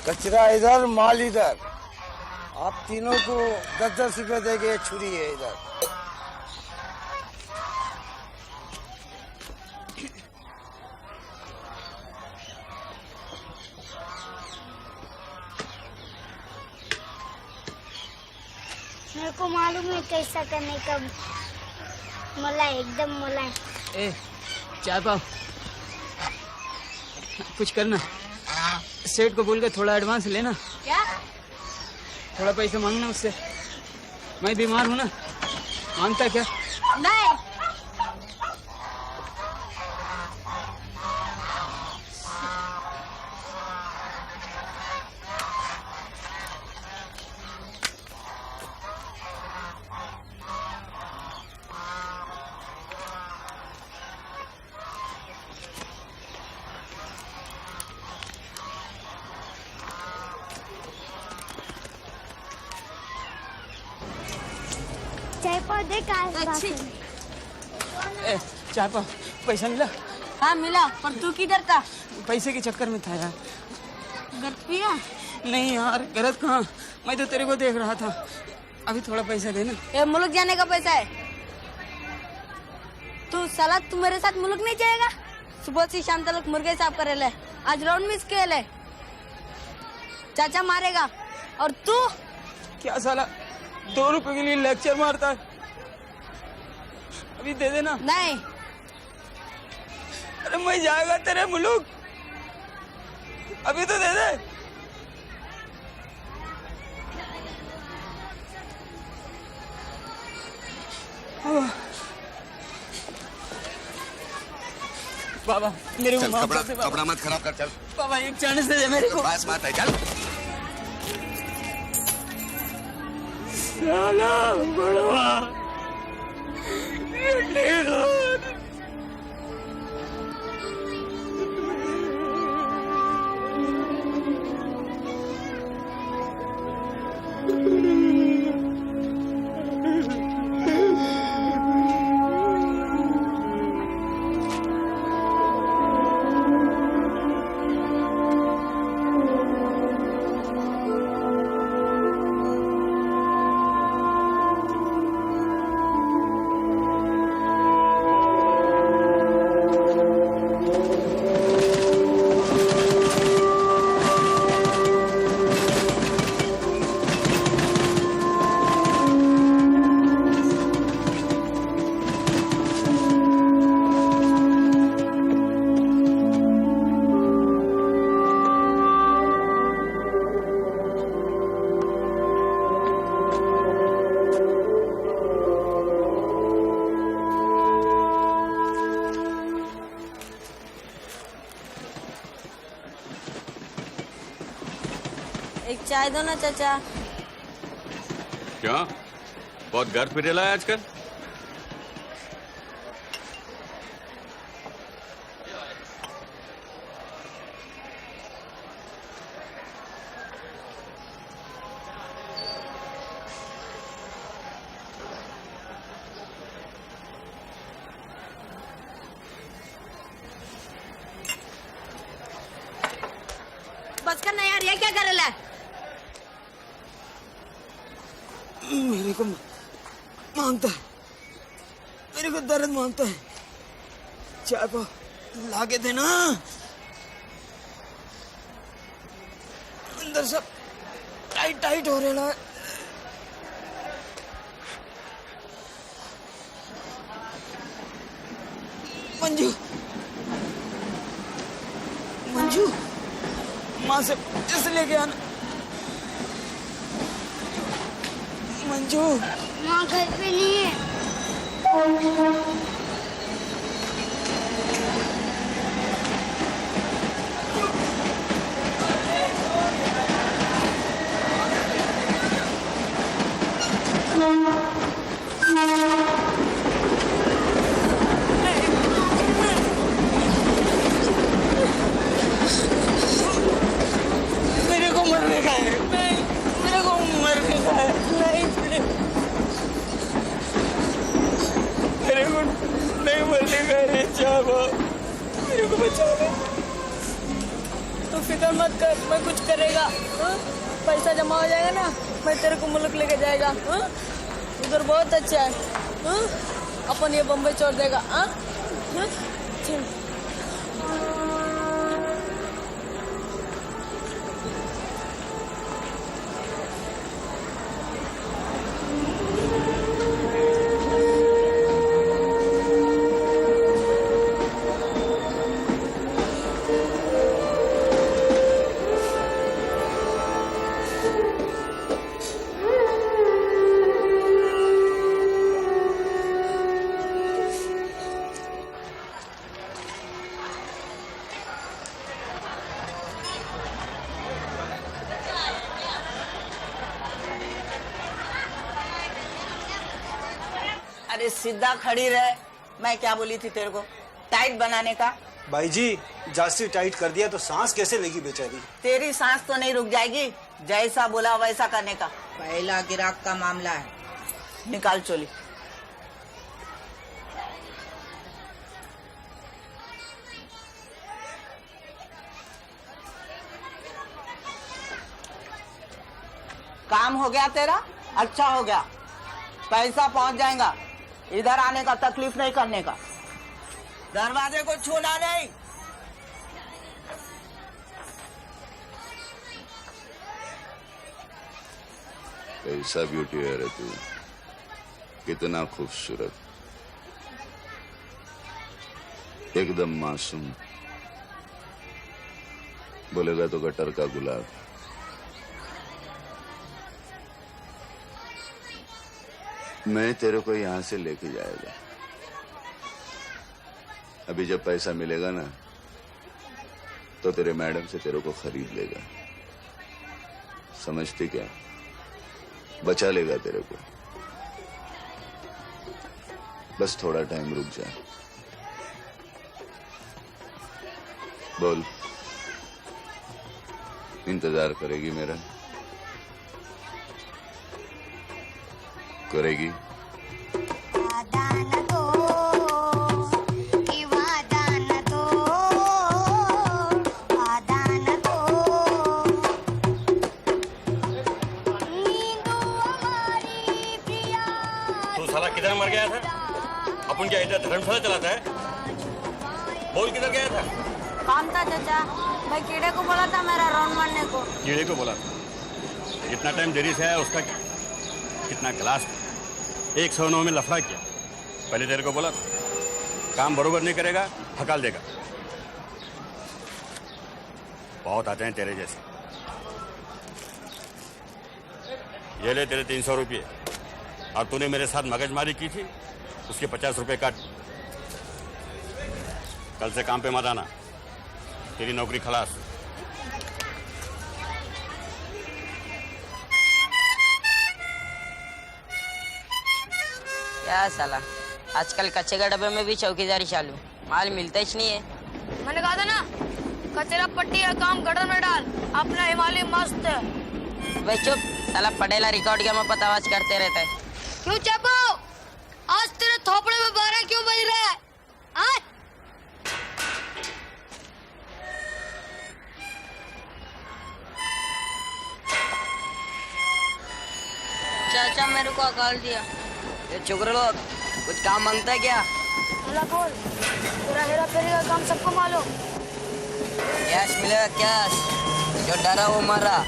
कचरा इधर, माल इधर। आप तीनों को 10-10 रुपए देके एक छुरी है इधर। मेरे को मालूम है कैसा करने का। मोला एकदम मोला। ए चाय पाओ, कुछ करना। सेठ को बोल के थोड़ा एडवांस लेना। क्या? थोड़ा पैसा मांगना उससे। मैं बीमार हूँ ना, मांगता क्या? नहीं। चाय पाव दे अच्छी। चाय पाव पैसा मिला? हाँ मिला, पर तू किधर था? पैसे के चक्कर में था यार। घर पिया? नहीं यार, गलत कहाँ, मैं तो तेरे को देख रहा था। अभी थोड़ा पैसा देना। ये मुल्क जाने का पैसा है। तू साला तू मेरे साथ मुल्क नहीं जाएगा? सुबह से शाम तक मुर्गे साफ करे ले, आज राउंड मिस किए ले। चाचा मारेगा और तू क्या साला 2 रुपए के लिए लेक्चर मारता है? अभी दे देना। नहीं। अरे मैं जाएगा तेरे मुल्क, अभी तो दे दे। बाबा मेरे को माफ कर दे बाबा। कपड़ा मत खराब कर, चल बाबा एक चांस दे दे मेरे को। बस बात है, चल। साला बड़वा एक चाय दो ना चाचा। क्यों, बहुत गर्द पिटेला है आजकल? बस करना यार, ये क्या कर रहा है? मेरे को मांगता है, मेरे को दर्द मांगता है। चाय पाव लाके देना। अंदर सब टाइट टाइट हो रहा है। मंजू, मंजू माँ से इसलिए लेके आना। मंजू माँ घर पे नहीं है। मेरे को मरने का है, मेरे को मरने का है। नहीं मेरे को नहीं मरने का है। चाहो मेरे को बचा ले। तू फिक्र मत कर, मैं कुछ करेगा। पैसा जमा हो जाएगा ना, मैं तेरे को मुल्क लेके जाएगा। उधर बहुत अच्छा है। अपन ये बम्बई छोड़ देगा। चल। अरे सीधा खड़ी रहे। मैं क्या बोली थी तेरे को, टाइट बनाने का। भाई जी जास्ती टाइट कर दिया तो सांस कैसे लेगी बेचारी? तेरी सांस तो नहीं रुक जाएगी, जैसा बोला वैसा करने का। पहला गिराक का मामला है, निकाल चोली। काम हो गया तेरा? अच्छा हो गया, पैसा पहुंच जाएगा। इधर आने का, तकलीफ नहीं करने का। दरवाजे को छूना नहीं। कैसा ब्यूटी है रे तू, कितना खूबसूरत, एकदम मासूम, बोलेगा तो गटर का गुलाब। मैं तेरे को यहां से लेके जाएगा। अभी जब पैसा मिलेगा ना तो तेरे मैडम से तेरे को खरीद लेगा, समझती क्या? बचा लेगा तेरे को। बस थोड़ा टाइम रुक जा। बोल, इंतजार करेगी मेरा? करेगी? किधर मर गया था? अपन क्या इधर धर्मशाला चलाता है? बोल किधर गया था? काम था चाचा, मैं कीड़े को बोला था मेरा राउंड मारने को। कीड़े को बोला? जितना टाइम देरी से आया उसका क्या? कितना क्लास 109 में लफड़ा किया। पहले तेरे को बोला था, काम बरोबर नहीं करेगा हकाल देगा। बहुत आते हैं तेरे जैसे। ये ले तेरे 300 रुपये, और तूने मेरे साथ मगजमारी की थी, उसके 50 रुपये काट। कल से काम पे मत आना, तेरी नौकरी खलास। क्या साला, आजकल कच्चे के डब्बे में भी चौकीदारी चालू, माल मिलता ही नहीं है। मैंने कहा था ना, कचरा पट्टी का काम गटर में डाल, अपना हिमालय मस्त है। वे चुप, साला पटेला रिकॉर्ड के में पता आवाज करते रहता है। क्यों चापो? आज तेरे थोपड़े में 12 क्यों बज रहा है? आज चाचा मेरे को अकाल दिया। ये चुकरे लोग कुछ काम मांगता है क्या? बोल, तेरा हेरा फेरी का काम सबको मालूम। कैश मिलेगा कैश, जो डरा वो मरा।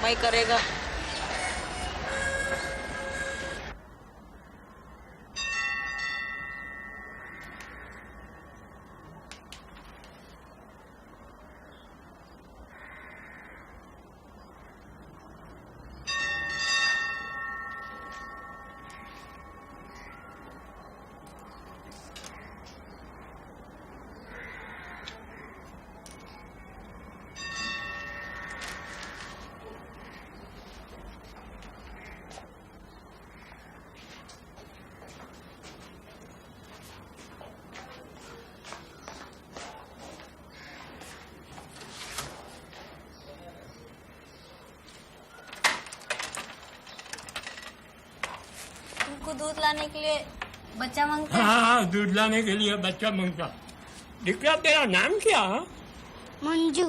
मैं करेगा। दूध लाने के लिए बच्चा मांगता है। हाँ, दूध लाने के लिए बच्चा मांगता। दिखला, तेरा नाम क्या? मंजू।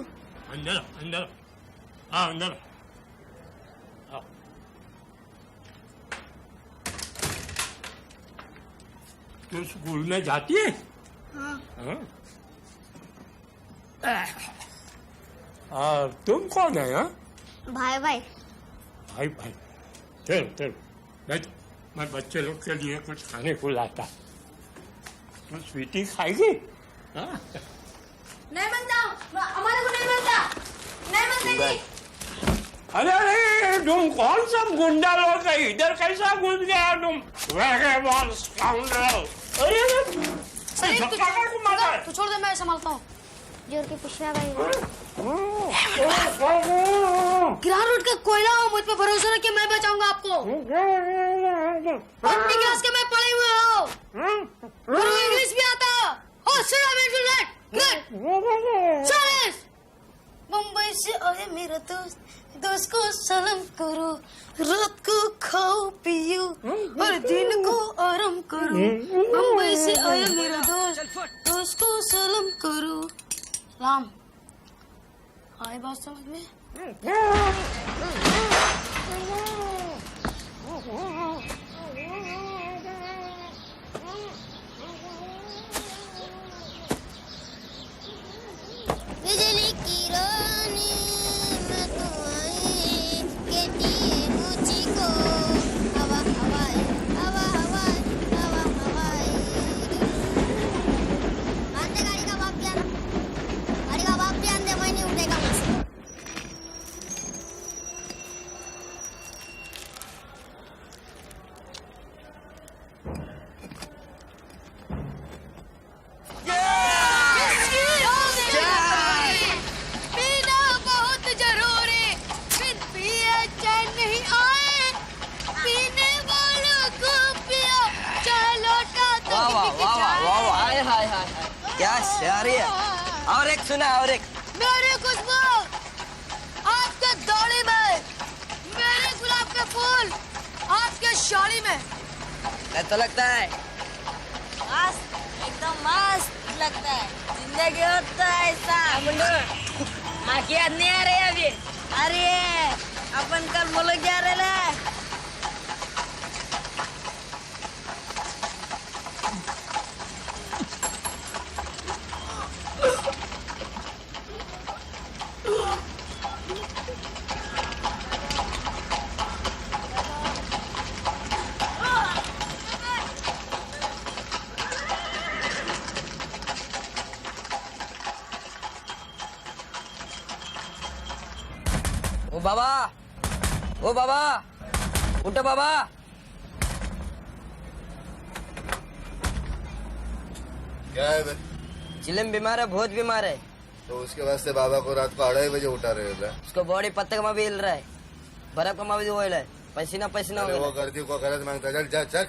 अंदर अंदर, हाँ अंदर। तू स्कूल में जाती है? हाँ। और तुम कौन है? भाई भाई। भाई भाई, चल बैठ, मैं बच्चे लोग के लिए कुछ खाने को लाता। तो स्वीटी खाएगी? हाँ? नहीं बनता, हमारे को नहीं बनता, नहीं बनता। अरे तुम कौन सा गुंडा लोग है? इधर कैसा घुस गया तुम? वैगेबॉर्न स्काउंड्रल! अरे तू छोड़ दे, मैं संभालता हूँ। जोर के पुष्पा भाई। गिरा रोड का कोयला हो, मुझ पे भरोसा रख के मैं बचाऊंगा आपको। अपनी क्लास के मैं पढ़े हुए हो, मेरे को इंग्लिश भी आता हो। मुंबई से आए मेरा दोस्त, दोस्त को सलाम करो, रात को खाओ पियो और दिन को आराम करो। मुंबई से आया मेरा दोस्त, दोस्त को सलाम करो। राम आए बात समझ में? बिजली की रानी मैं तो आई, कहती है मुझको हवा हवाई, हवा हवाई, हवा हवाई। आंदे गाड़ी का बाप ध्यान, गाड़ी का बाप ध्यान दे, मैं नहीं उठेगा बस। पीना बहुत जरूरी, बिन पिए चैन नहीं आए, पीने वालों को पियो, चाहे लोटा तो वाह वाह बिक वाह जाए। वाह वाह, हाय हाय हाय, क्या शायरी है। और एक सुना, और एक। मेरी खुशबू आपके दौड़ी में, मेरे गुलाब के फूल आपके शाड़ी में। तो लगता है मस्त, एकदम मस्त लगता है। जिंदगी होता है ऐसा। माँ की याद नहीं आ रही अभी? अरे अपन कल बोलो क्या रे ले? ओ बाबा, ओ बाबा, उठो बाबा। क्या है बे? चिलम बीमार है, बहुत बीमार है। तो उसके वास्ते बाबा को रात को 2:30 बजे उठा रहे हो? उसको बॉडी पत्ते का भी हिल रहा है, बर्फ का भी ऑयल है, पसीना पसीना हो अरे वो गया। गर्दी को गलत मांगता, चल चल चल।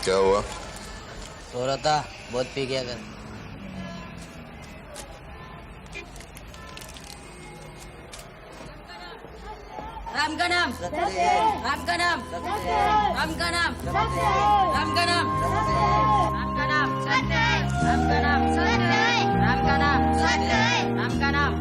क्या हुआ? सो रहा था, बहुत पी गया कर। राम का नाम, राम का नाम, राम का नाम, राम का नाम, राम का नाम, राम का नाम, राम का नाम, राम का नाम, राम का नाम, राम का नाम।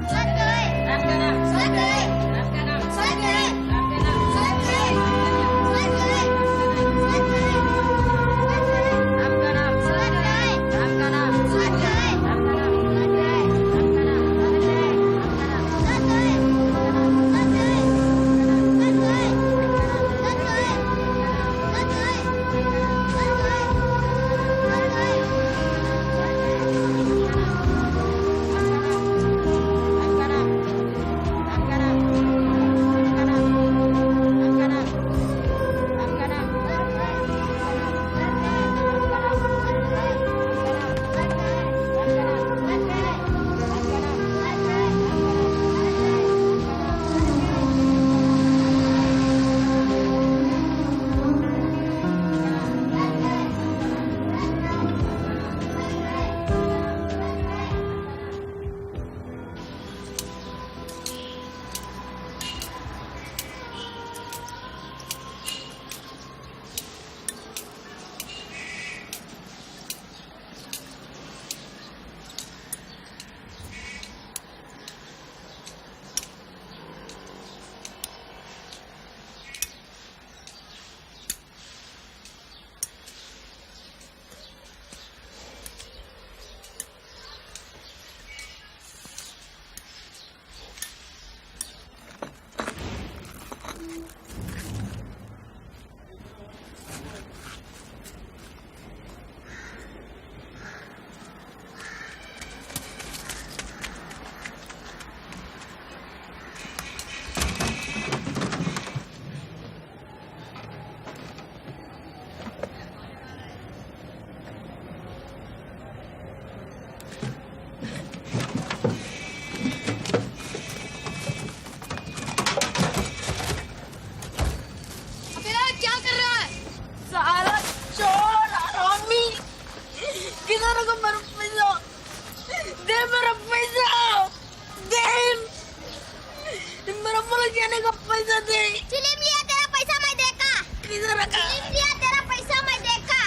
जाने का पैसा दे। चिलिम लिया तेरा पैसा मैं देखा। किधर रखा? चिलिम लिया तेरा पैसा मैं देखा।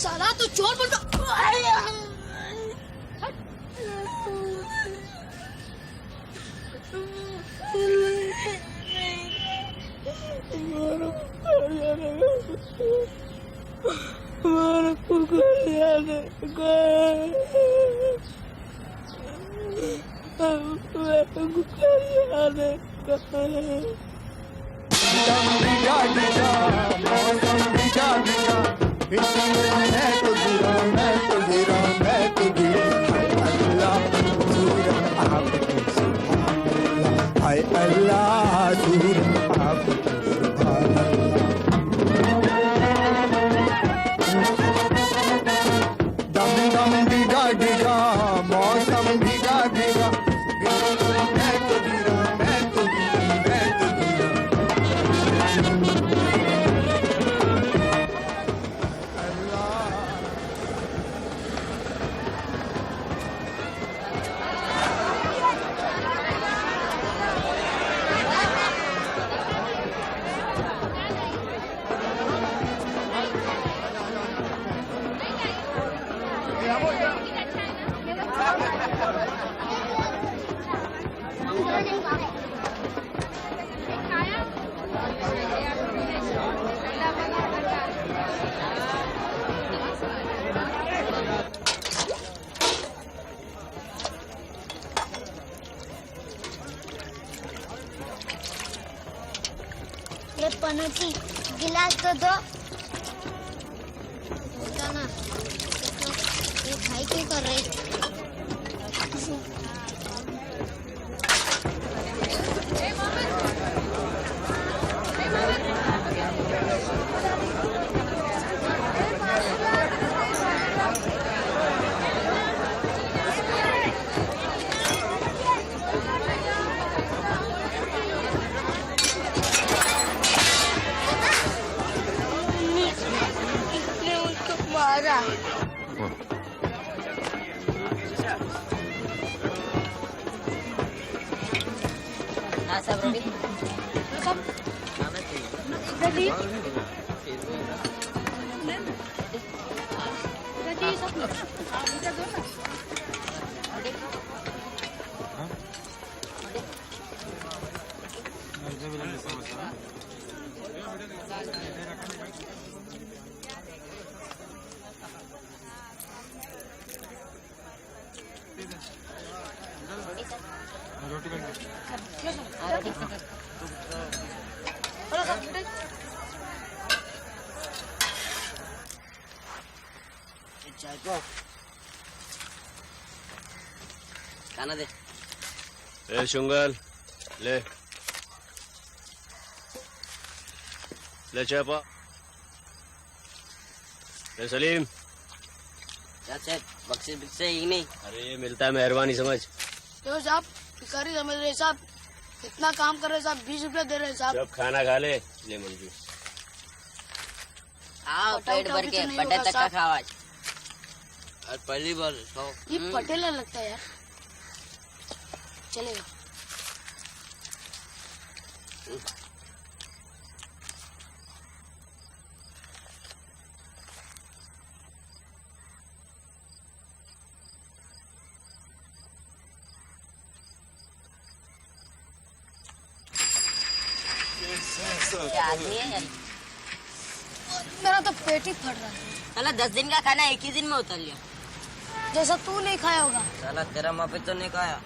साला तू चोर बोलता। ये पनोती गिलास तो दो। ना ये भाई क्यों कर रही? सब रेडी? रेडी? रेडी सब लोग? इधर दो ना। खाना दे। ए शुंगल ले ले चापा ले सलीम। चाचा बख्शे बिख्शे ही नहीं। अरे ये मिलता है मेहरबानी समझ। तो साहब भिखारी समझ रहे साहब, इतना काम कर रहे साहब, 20 रुपया दे रहे साहब। जब खाना खा ले मंजू। आओ पेट भर के बड़े तक का खाओ आज। और पहली बार खाओ। ये पटेला लगता है यार, चलेगा। मेरा तो पेट ही फट रहा है। साला 10 दिन का खाना एक ही दिन में उतर लिया। जैसा तू नहीं खाया होगा। साला तेरा माँ पे तो नहीं खाया।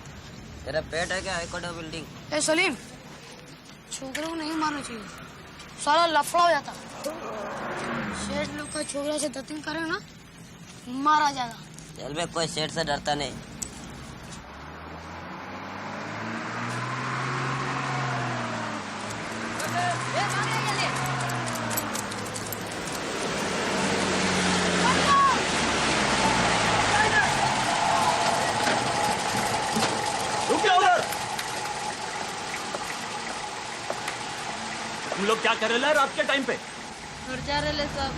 तेरा पेट है क्या हाईकोर्ट बिल्डिंग? ए सलीम, छोकरे को नहीं मारना चाहिए, साला लफड़ा हो जाता। शेठ लोग का छोकरा से दतिंग करे ना, मारा जाएगा। जेल में कोई शेठ से डरता नहीं। तुम लोग क्या कर रहे हैं रात के टाइम पे? घर जा रहे सब,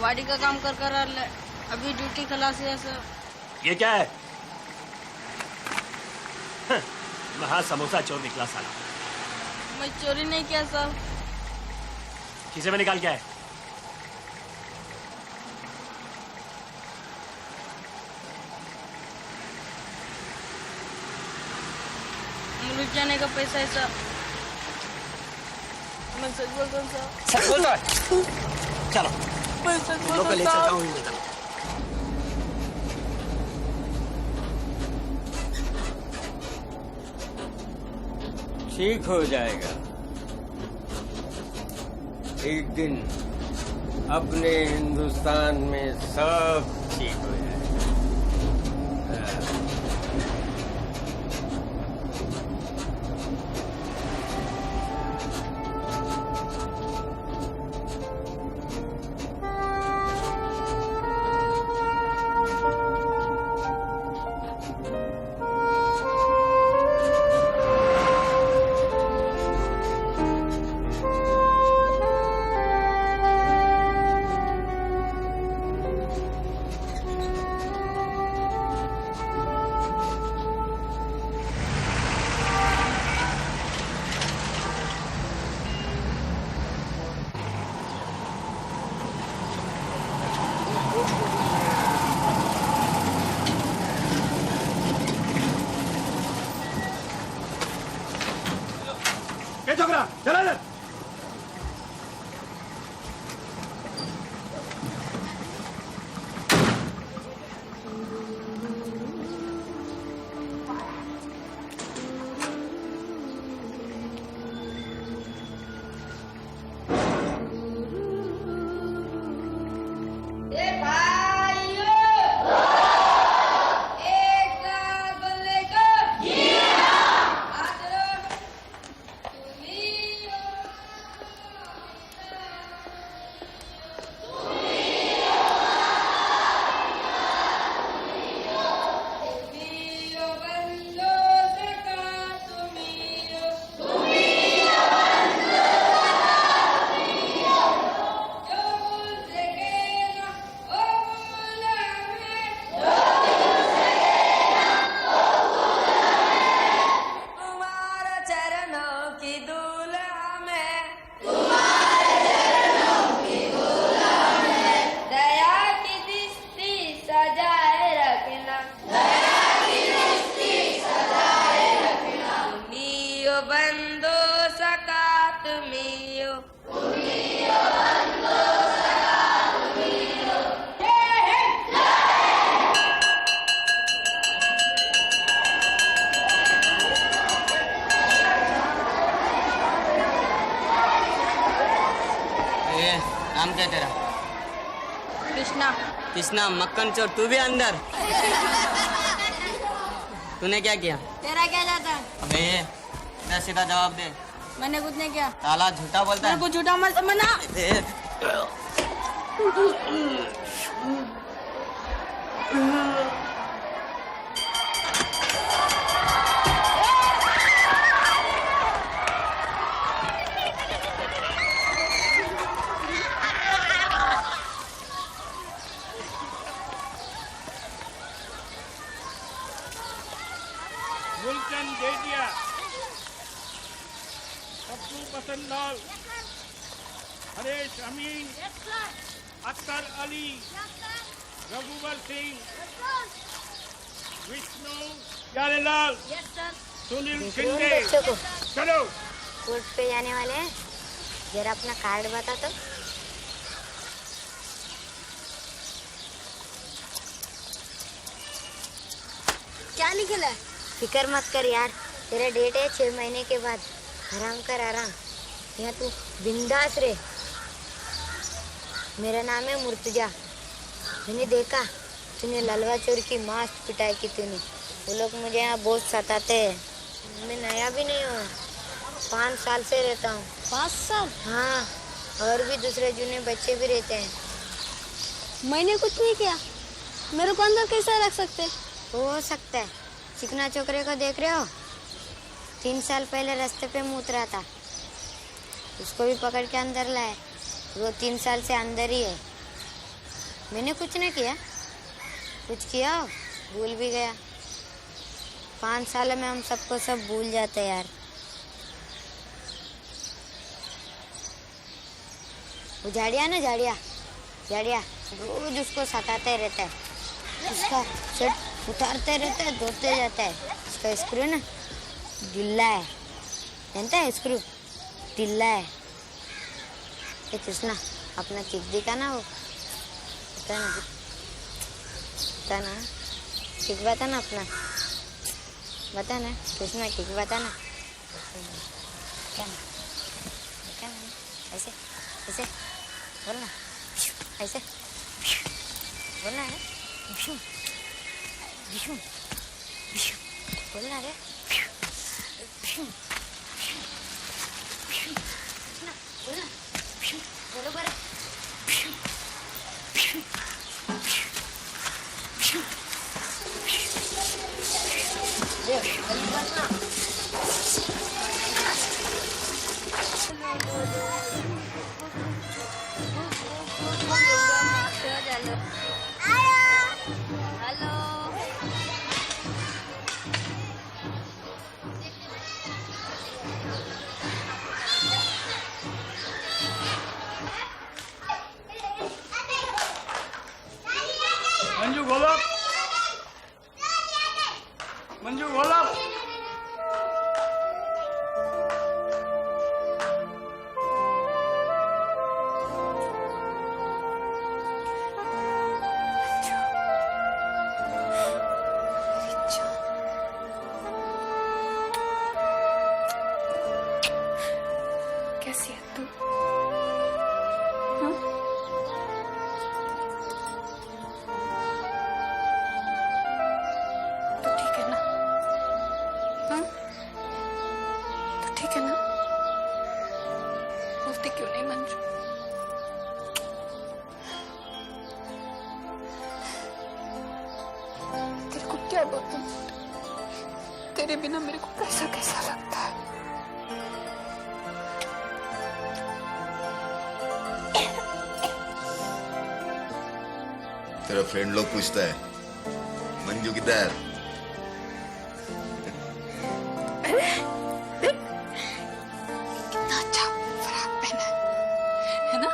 वाड़ी का काम कर रहे, अभी ड्यूटी खलासी है सब। ये क्या है? महा समोसा चोर निकला साला। मैं चोरी नहीं किया सर। खीसे में निकाल के आए। रुक जाने का पैसा है सर। मैं सच बोलता हूँ सर। सच बोल रहा है? चलो मैं सच लोग बोलता ले हूँ चलता सर। हूँ इधर। ठीक हो जाएगा एक दिन, अपने हिंदुस्तान में सब ठीक हो जाएगा। छोकरा चला ले। नाम क्या तेरा? कृष्णा। कृष्णा मक्खन चोर, तू भी अंदर। तूने क्या किया? तेरा क्या जाता है? अबे मैं सीधा जवाब दे। मैंने कुछ नहीं किया। ताला झूठा बोलता है। मेरे को झूठा मत समझना। गुलशन दे दिया। पप्पू पसंदलाल, हरेश अमीन, अख्तर अली, रघुवर सिंह, विष्णु प्यारेलाल, सुनील शिंदे। चलो कोर्ट पे जाने वाले हैं, जरा अपना कार्ड बता तो। क्या लिखा है? फिकर मत कर यार, तेरा डेट है 6 महीने के बाद। आराम कर आराम, यहाँ तू बिंदास रे। मेरा नाम है मुर्तजा। मैंने देखा तूने ललवा चोर की मस्त पिटाई की तूने। वो लोग मुझे यहाँ बहुत सताते हैं। मैं नया भी नहीं हूँ, 5 साल से रहता हूँ। 5 साल? हाँ, और भी दूसरे जूने बच्चे भी रहते हैं। मैंने कुछ नहीं किया, मेरे को अंदर कैसे रख सकते? हो सकता है। चिकना छोकरे को देख रहे हो? 3 साल पहले रास्ते पे मुत रहा था, उसको भी पकड़ के अंदर लाए। वो 3 साल से अंदर ही है। मैंने कुछ नहीं किया, कुछ किया हो भूल भी गया। 5 साल में हम सबको सब भूल जाते यार। वो झाड़िया ना, झाड़िया रोज उसको सताते रहता है। उसका शर्ट उतारते रहता है, धोते जाता है। उसका स्क्रू ना ढीला है, जानता है? स्क्रू ढीला है। ये कृष्णा अपना चिक दिखा ना, वो बता ना किक बता ना, अपना बता ना कृष्णा, किक बता ना। ऐसे ऐसे बोलना, ऐसे बोलना है, बोलना है, बोलना, बोलो बड़ा। मंजू गोलक, मंजू गोलक। कैसी है तू? हाँ? तो ठीक है ना? हाँ? तो ठीक है ना? बोलती क्यों नहीं मंजू? तेरे को क्या बोलूं? तेरे बिना मेरे को कैसा कैसा लगता है। तेरा फ्रेंड लोग पूछता है मंजू किधर? कितना अच्छा फ्रॉक पहना है ना?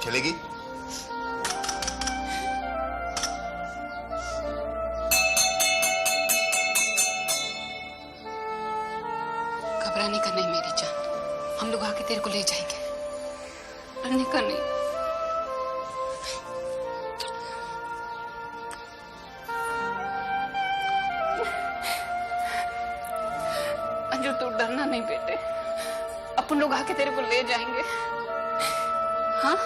चलेगी? घबराने का नहीं मेरी जान, हम लोग आके तेरे को ले जाएंगे। डरने का नहीं। अंजू तू डरना नहीं बेटे, अपन लोग आके तेरे को ले जाएंगे। हाँ?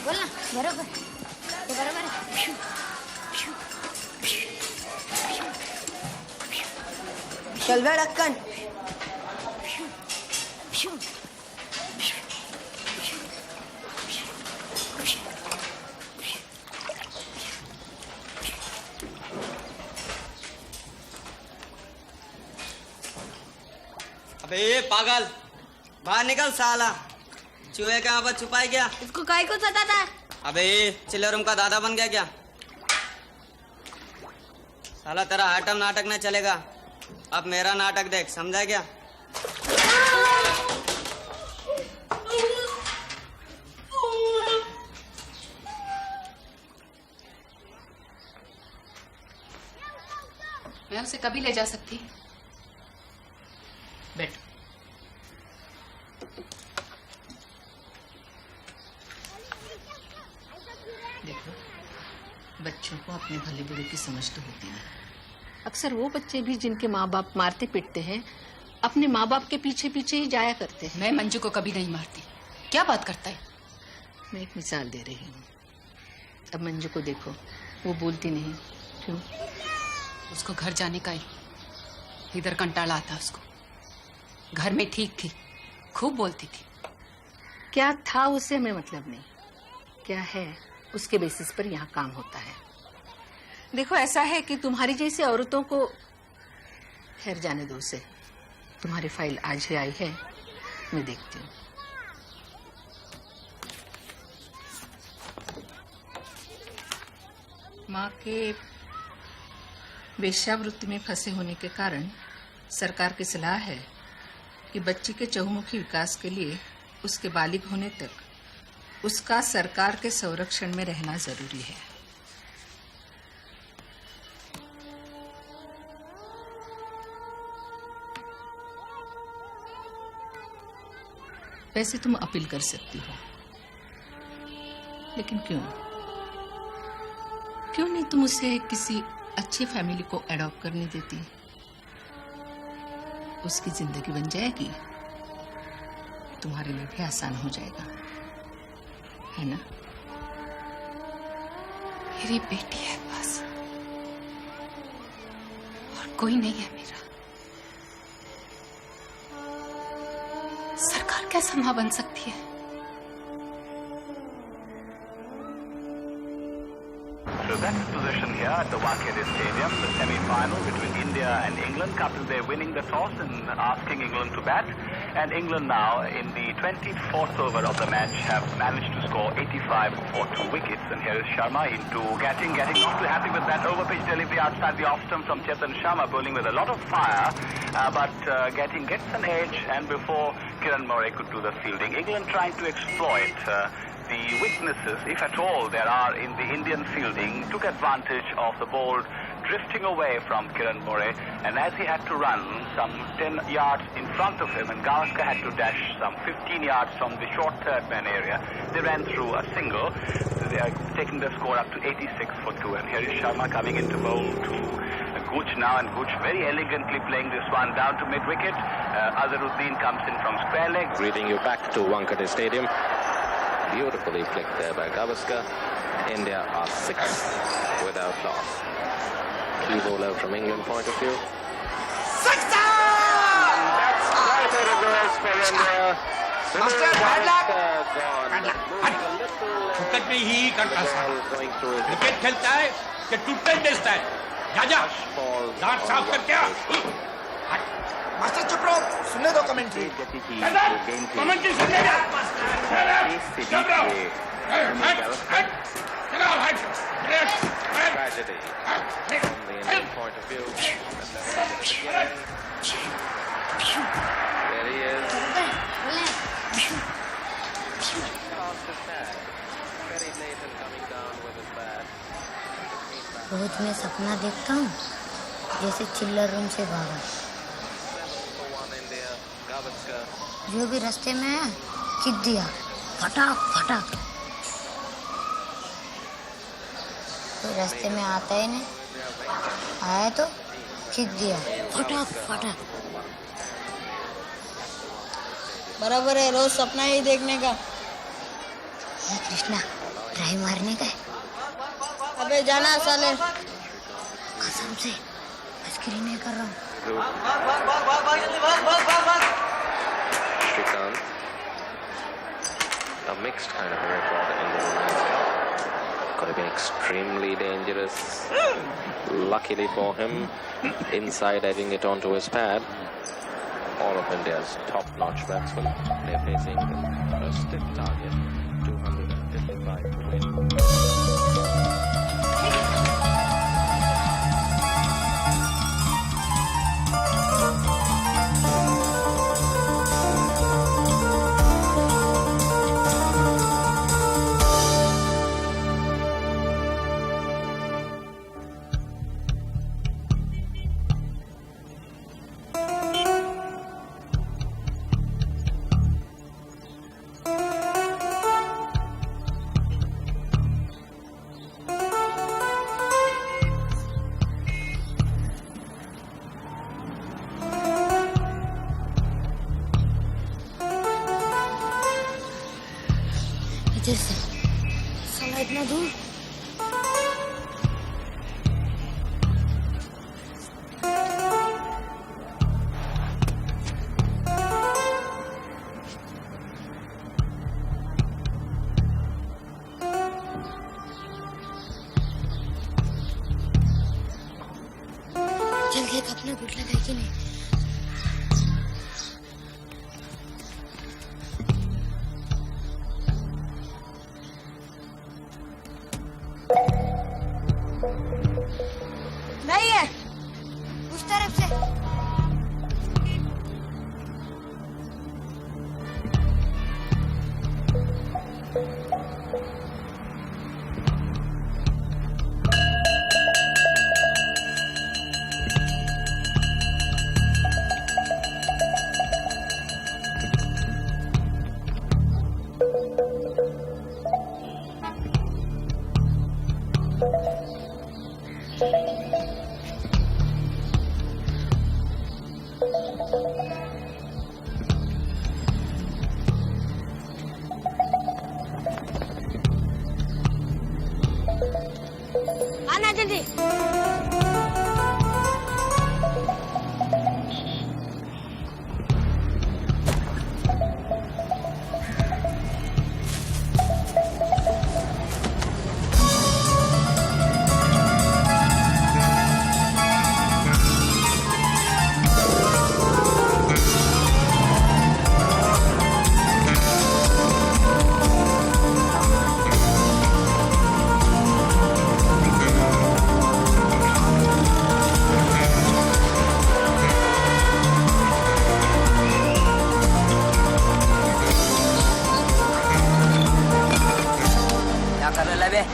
बोलना बरोबर, तो बरोबर है। चल बे ढक्कन। अबे ये पागल, बाहर निकल साला। चूहे के यहाँ पर छुपाई गया। इसको काहे को सताता है? अबे ये चिल्लर का दादा बन गया क्या? साला तेरा आइटम नाटक नहीं चलेगा, अब मेरा नाटक देख, समझा क्या? मैं उसे कभी ले जा सकती, बैठो। देखो, बच्चों को अपने भले बुरे की समझ तो होती है। अक्सर वो बच्चे भी जिनके माँ बाप मारते पीटते हैं अपने माँ बाप के पीछे पीछे ही जाया करते हैं। मैं मंजू को कभी नहीं मारती। क्या बात करता है? मैं एक मिसाल दे रही हूँ। अब मंजू को देखो, वो बोलती नहीं। क्यों? उसको घर जाने का ही इधर कंटाला आता उसको। घर में ठीक थी, खूब बोलती थी। क्या था उससे हमें मतलब नहीं, क्या है उसके बेसिस पर यहाँ काम होता है। देखो, ऐसा है कि तुम्हारी जैसी औरतों को, खैर जाने दो उसे। तुम्हारी फाइल आज ही आई है, मैं देखती हूँ। माँ के वेश्यावृत्ति में फंसे होने के कारण सरकार की सलाह है कि बच्ची के चहुमुखी विकास के लिए उसके बालिग होने तक उसका सरकार के संरक्षण में रहना जरूरी है। वैसे तुम अपील कर सकती हो, लेकिन क्यों नहीं तुम उसे किसी अच्छी फैमिली को एडॉप्ट करने देती? उसकी जिंदगी बन जाएगी, तुम्हारे लिए भी आसान हो जाएगा, है ना? मेरी बेटी है बस, और कोई नहीं है मेरा। सरकार कैसा मां बन सकती है? So that's the position here at the Wankhede Stadium, the semi-final between India and England. Kapil Dev winning the toss and asking England to bat. And England now, in the 24th over of the match, have managed to score 85 for 2 wickets. And here is Sharma into getting not too happy with that over-pitch delivery outside the off-stump from Chetan Sharma, bowling with a lot of fire, but gets an edge, and before Kiran Murray could do the fielding. England trying to exploit the weaknesses, if at all there are, in the Indian fielding, took advantage of the ball drifting away from Kiran Murray, and as he had to run some 10 yards in front of him, and Gavaskar had to dash some 15 yards from the short third man area, they ran through a single. They are taking the score up to 86 for 2, and here is Sharma coming into bowl to Gooch now, and Gooch very elegantly playing this one down to mid-wicket. Azharuddin comes in from square leg. Greeting you back to Wankhede Stadium. Beautifully flicked there by Gavaskar. India are 6 without loss. Key bowler from England point of view. Sixer! That's quite a reverse for India. Master, bad luck! फुकट में ही करता था। Cricket खेलता है कि टूटने बेचता है? जा दांत साफ कर क्या? मास्टर चुप रहो, सुनने दो कमेंट्री। कमेंट्री सुनने दो। चुप रहो। Tragedy from the Indian point of view. There he is. Very late and coming down with his bat. रोज मैं सपना देखता हूँ जैसे चिल्लर रूम से भागा, जो भी रास्ते में आया खींच दिया, फटाक फटाक। कोई रास्ते में आता ही नहीं, आया तो खींच दिया, फटाक फटाक। बराबर है, रोज सपना ही देखने का। हे कृष्णा, ट्राई मारने का है। अबे जाना साले। कसम से मस्करी नहीं कर रहा हूँ। Shrikant. A mixed kind of a record in the women's cup. Could have been extremely dangerous. Luckily for him, inside edging it onto his pad. All of India's top-notch batsmen, they're facing a stiff target, 255 to win. इधर से साला इतना दूर। चल के अपना गुट लगाई कि नहीं? नहीं है उस तरफ से। आना जल्दी।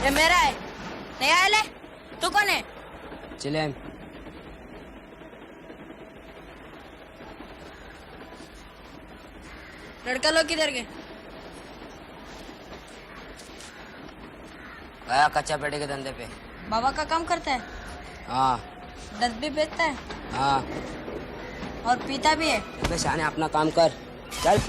ये मेरा है। नहीं आया ले? तू कौन है? चले लड़का लोग किधर गए? गया कच्चा पेड़े के धंधे पे। बाबा का काम करता है? हाँ। 10 भी बेचता है? हाँ। और पीता भी है? बस आने अपना काम कर, चल।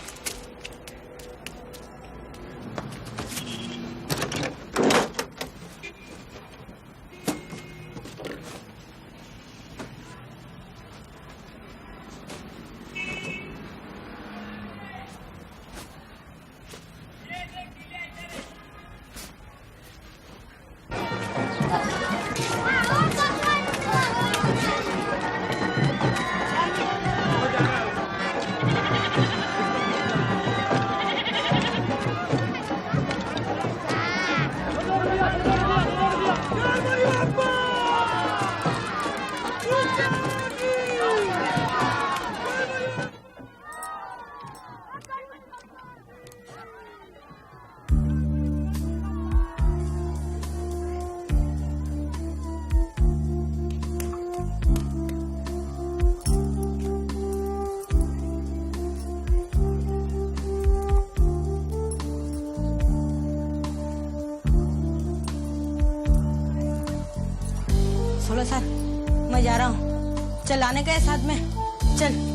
बोलो सर, मैं जा रहा हूँ। चल आने का है साथ में, चल।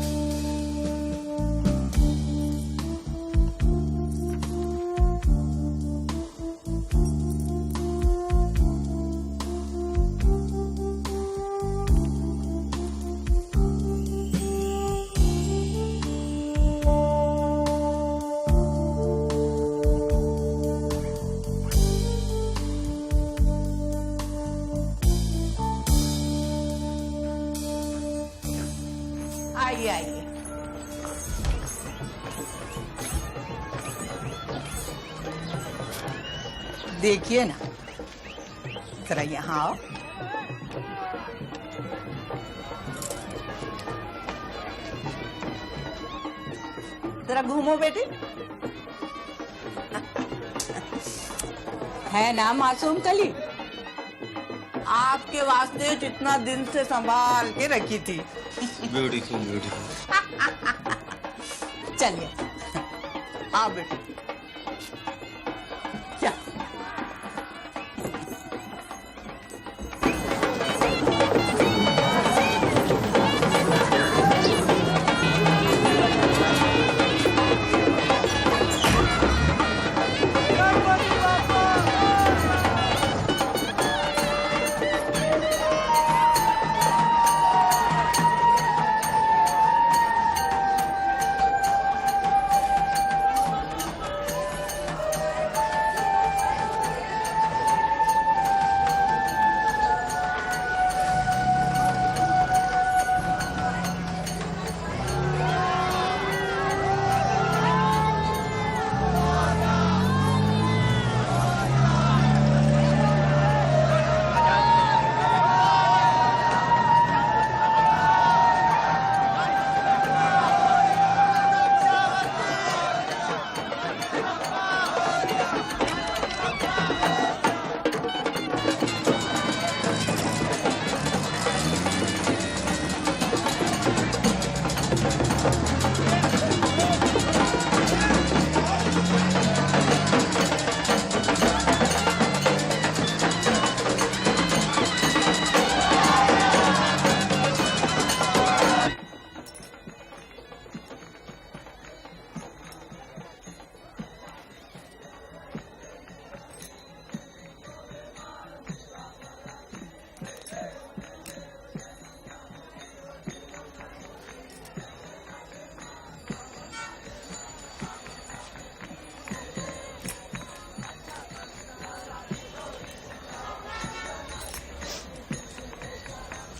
आइए आइए। देखिए ना, जरा यहाँ आओ। जरा घूमो बेटे। है ना मासूम कली, आपके वास्ते जितना दिन से संभाल के रखी थी। Beautiful beautiful. चलिए आओ बेटे। चल।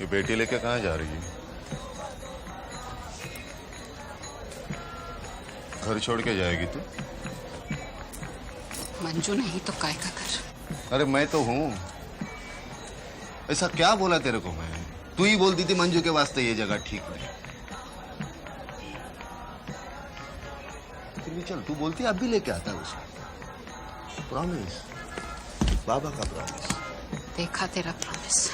ये बेटी लेके कहाँ जा रही है? घर छोड़ के जाएगी तू? मंजू नहीं तो काय का कर। अरे मैं तो हूं। ऐसा क्या बोला तेरे को मैं? तू ही बोलती थी मंजू के वास्ते ये जगह ठीक नहीं। फिर भी चल, तू बोलती अब भी लेके आता है उसको। प्रॉमिस, बाबा का प्रॉमिस। देखा तेरा प्रॉमिस।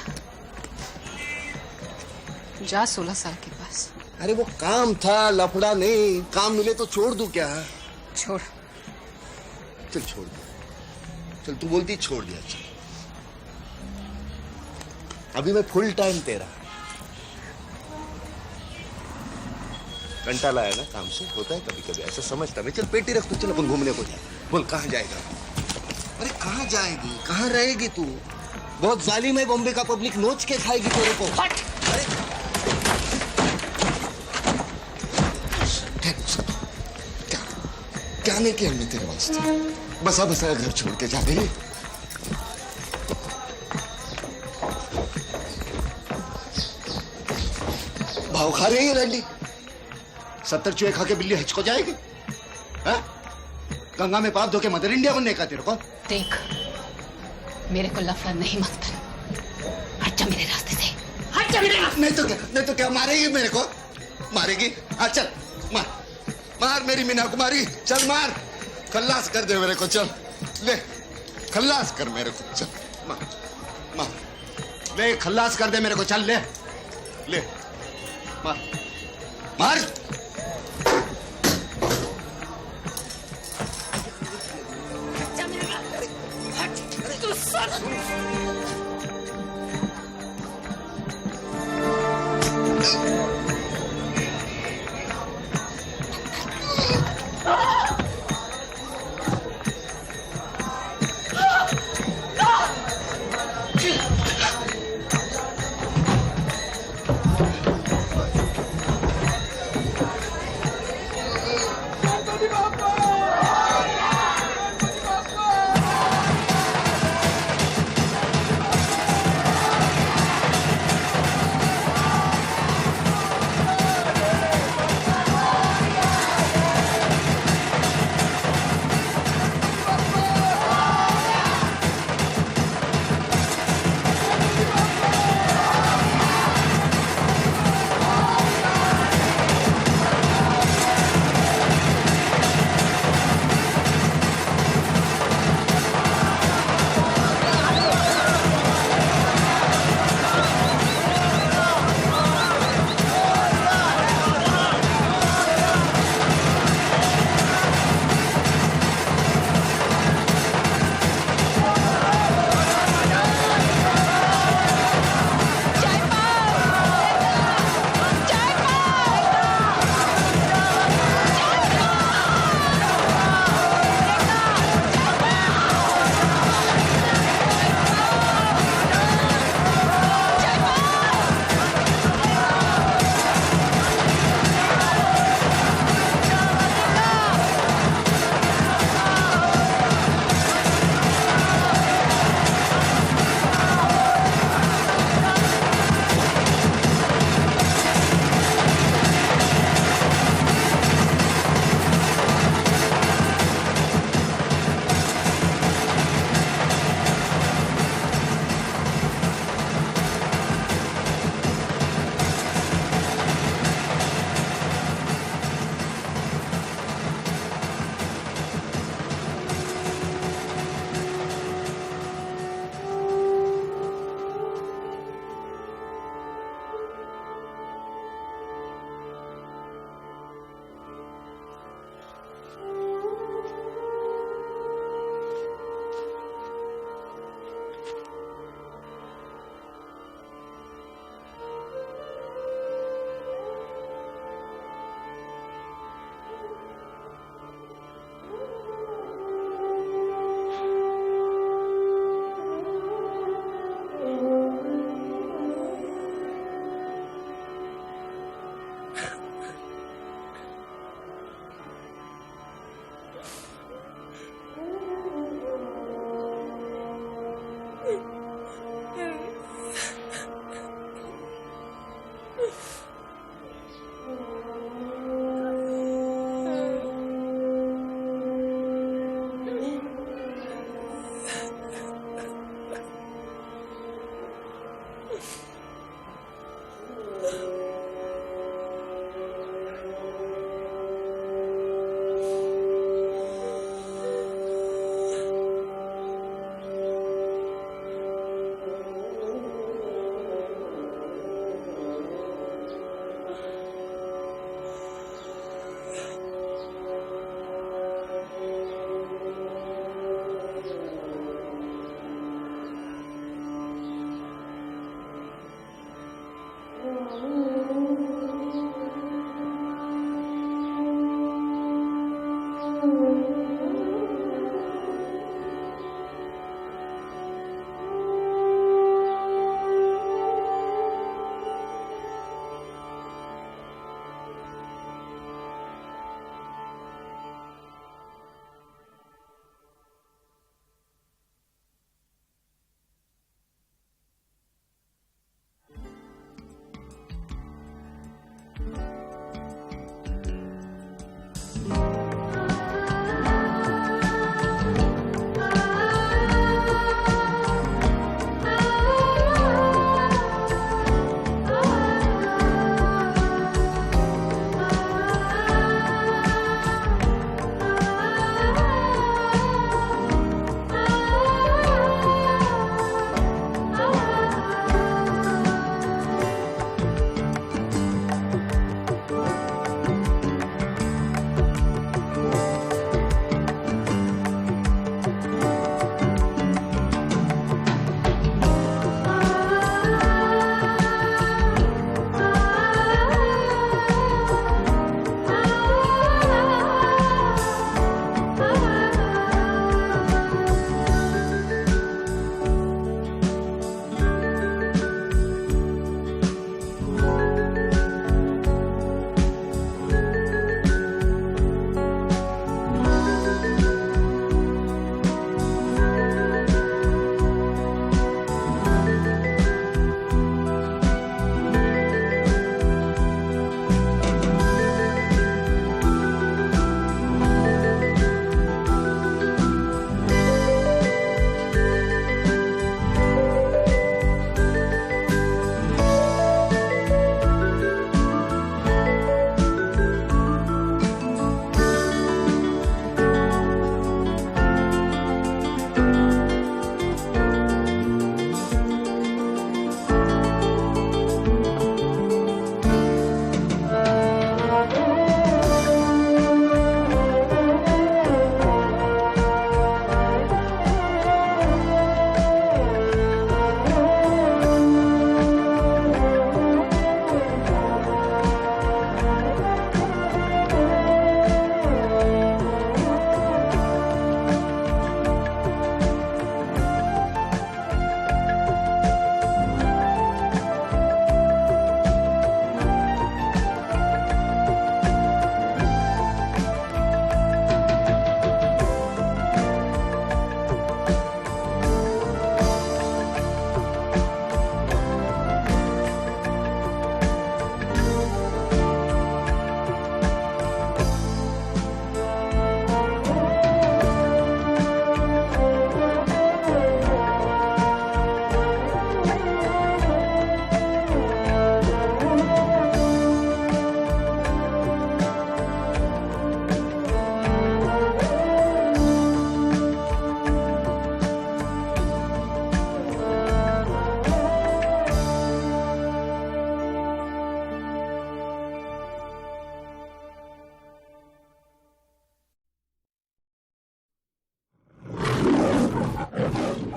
जा 16 साल के पास। अरे वो काम था, लफड़ा नहीं। काम मिले तो छोड़ दूं क्या? छोड़। चल छोड़ दे। चल तू बोलती छोड़ दिया। चल अभी मैं फुल टाइम तेरा। कंटाला है ना काम से, होता है कभी कभी ऐसा, समझता मैं। चल पेटी रख तू, चल अपन घूमने को जाए। बोल कहाँ जाएगा? अरे कहाँ जाएगी, कहाँ रहेगी तू? बहुत जालिम है, बॉम्बे का पब्लिक नोच के खाएगी तेरे को। हट! अरे क्या नहीं किया हमने तेरे वास्ते? बसा बसाया घर छोड़ के जा गई। भाव खा रही है रंडी। 70 चूहे खा के बिल्ली हज को जाएगी? है? गंगा में पाप धो के मदर इंडिया बनने का तेरे को? देख, मेरे को लफड़ा नहीं मांगता। हट जा मेरे रास्ते से। हट जा मेरे रास्ते। नहीं तो क्या मारेगी मेरे को? मारेगी? हाँ चल मार, मार मेरी मीना कुमारी। चल मार, खल्लास कर दे मेरे को। चल ले, खल्लास कर मेरे को। चल मार, मार ले, खल्लास कर दे मेरे को। चल ले, ले मार, मार।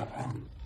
रहा है।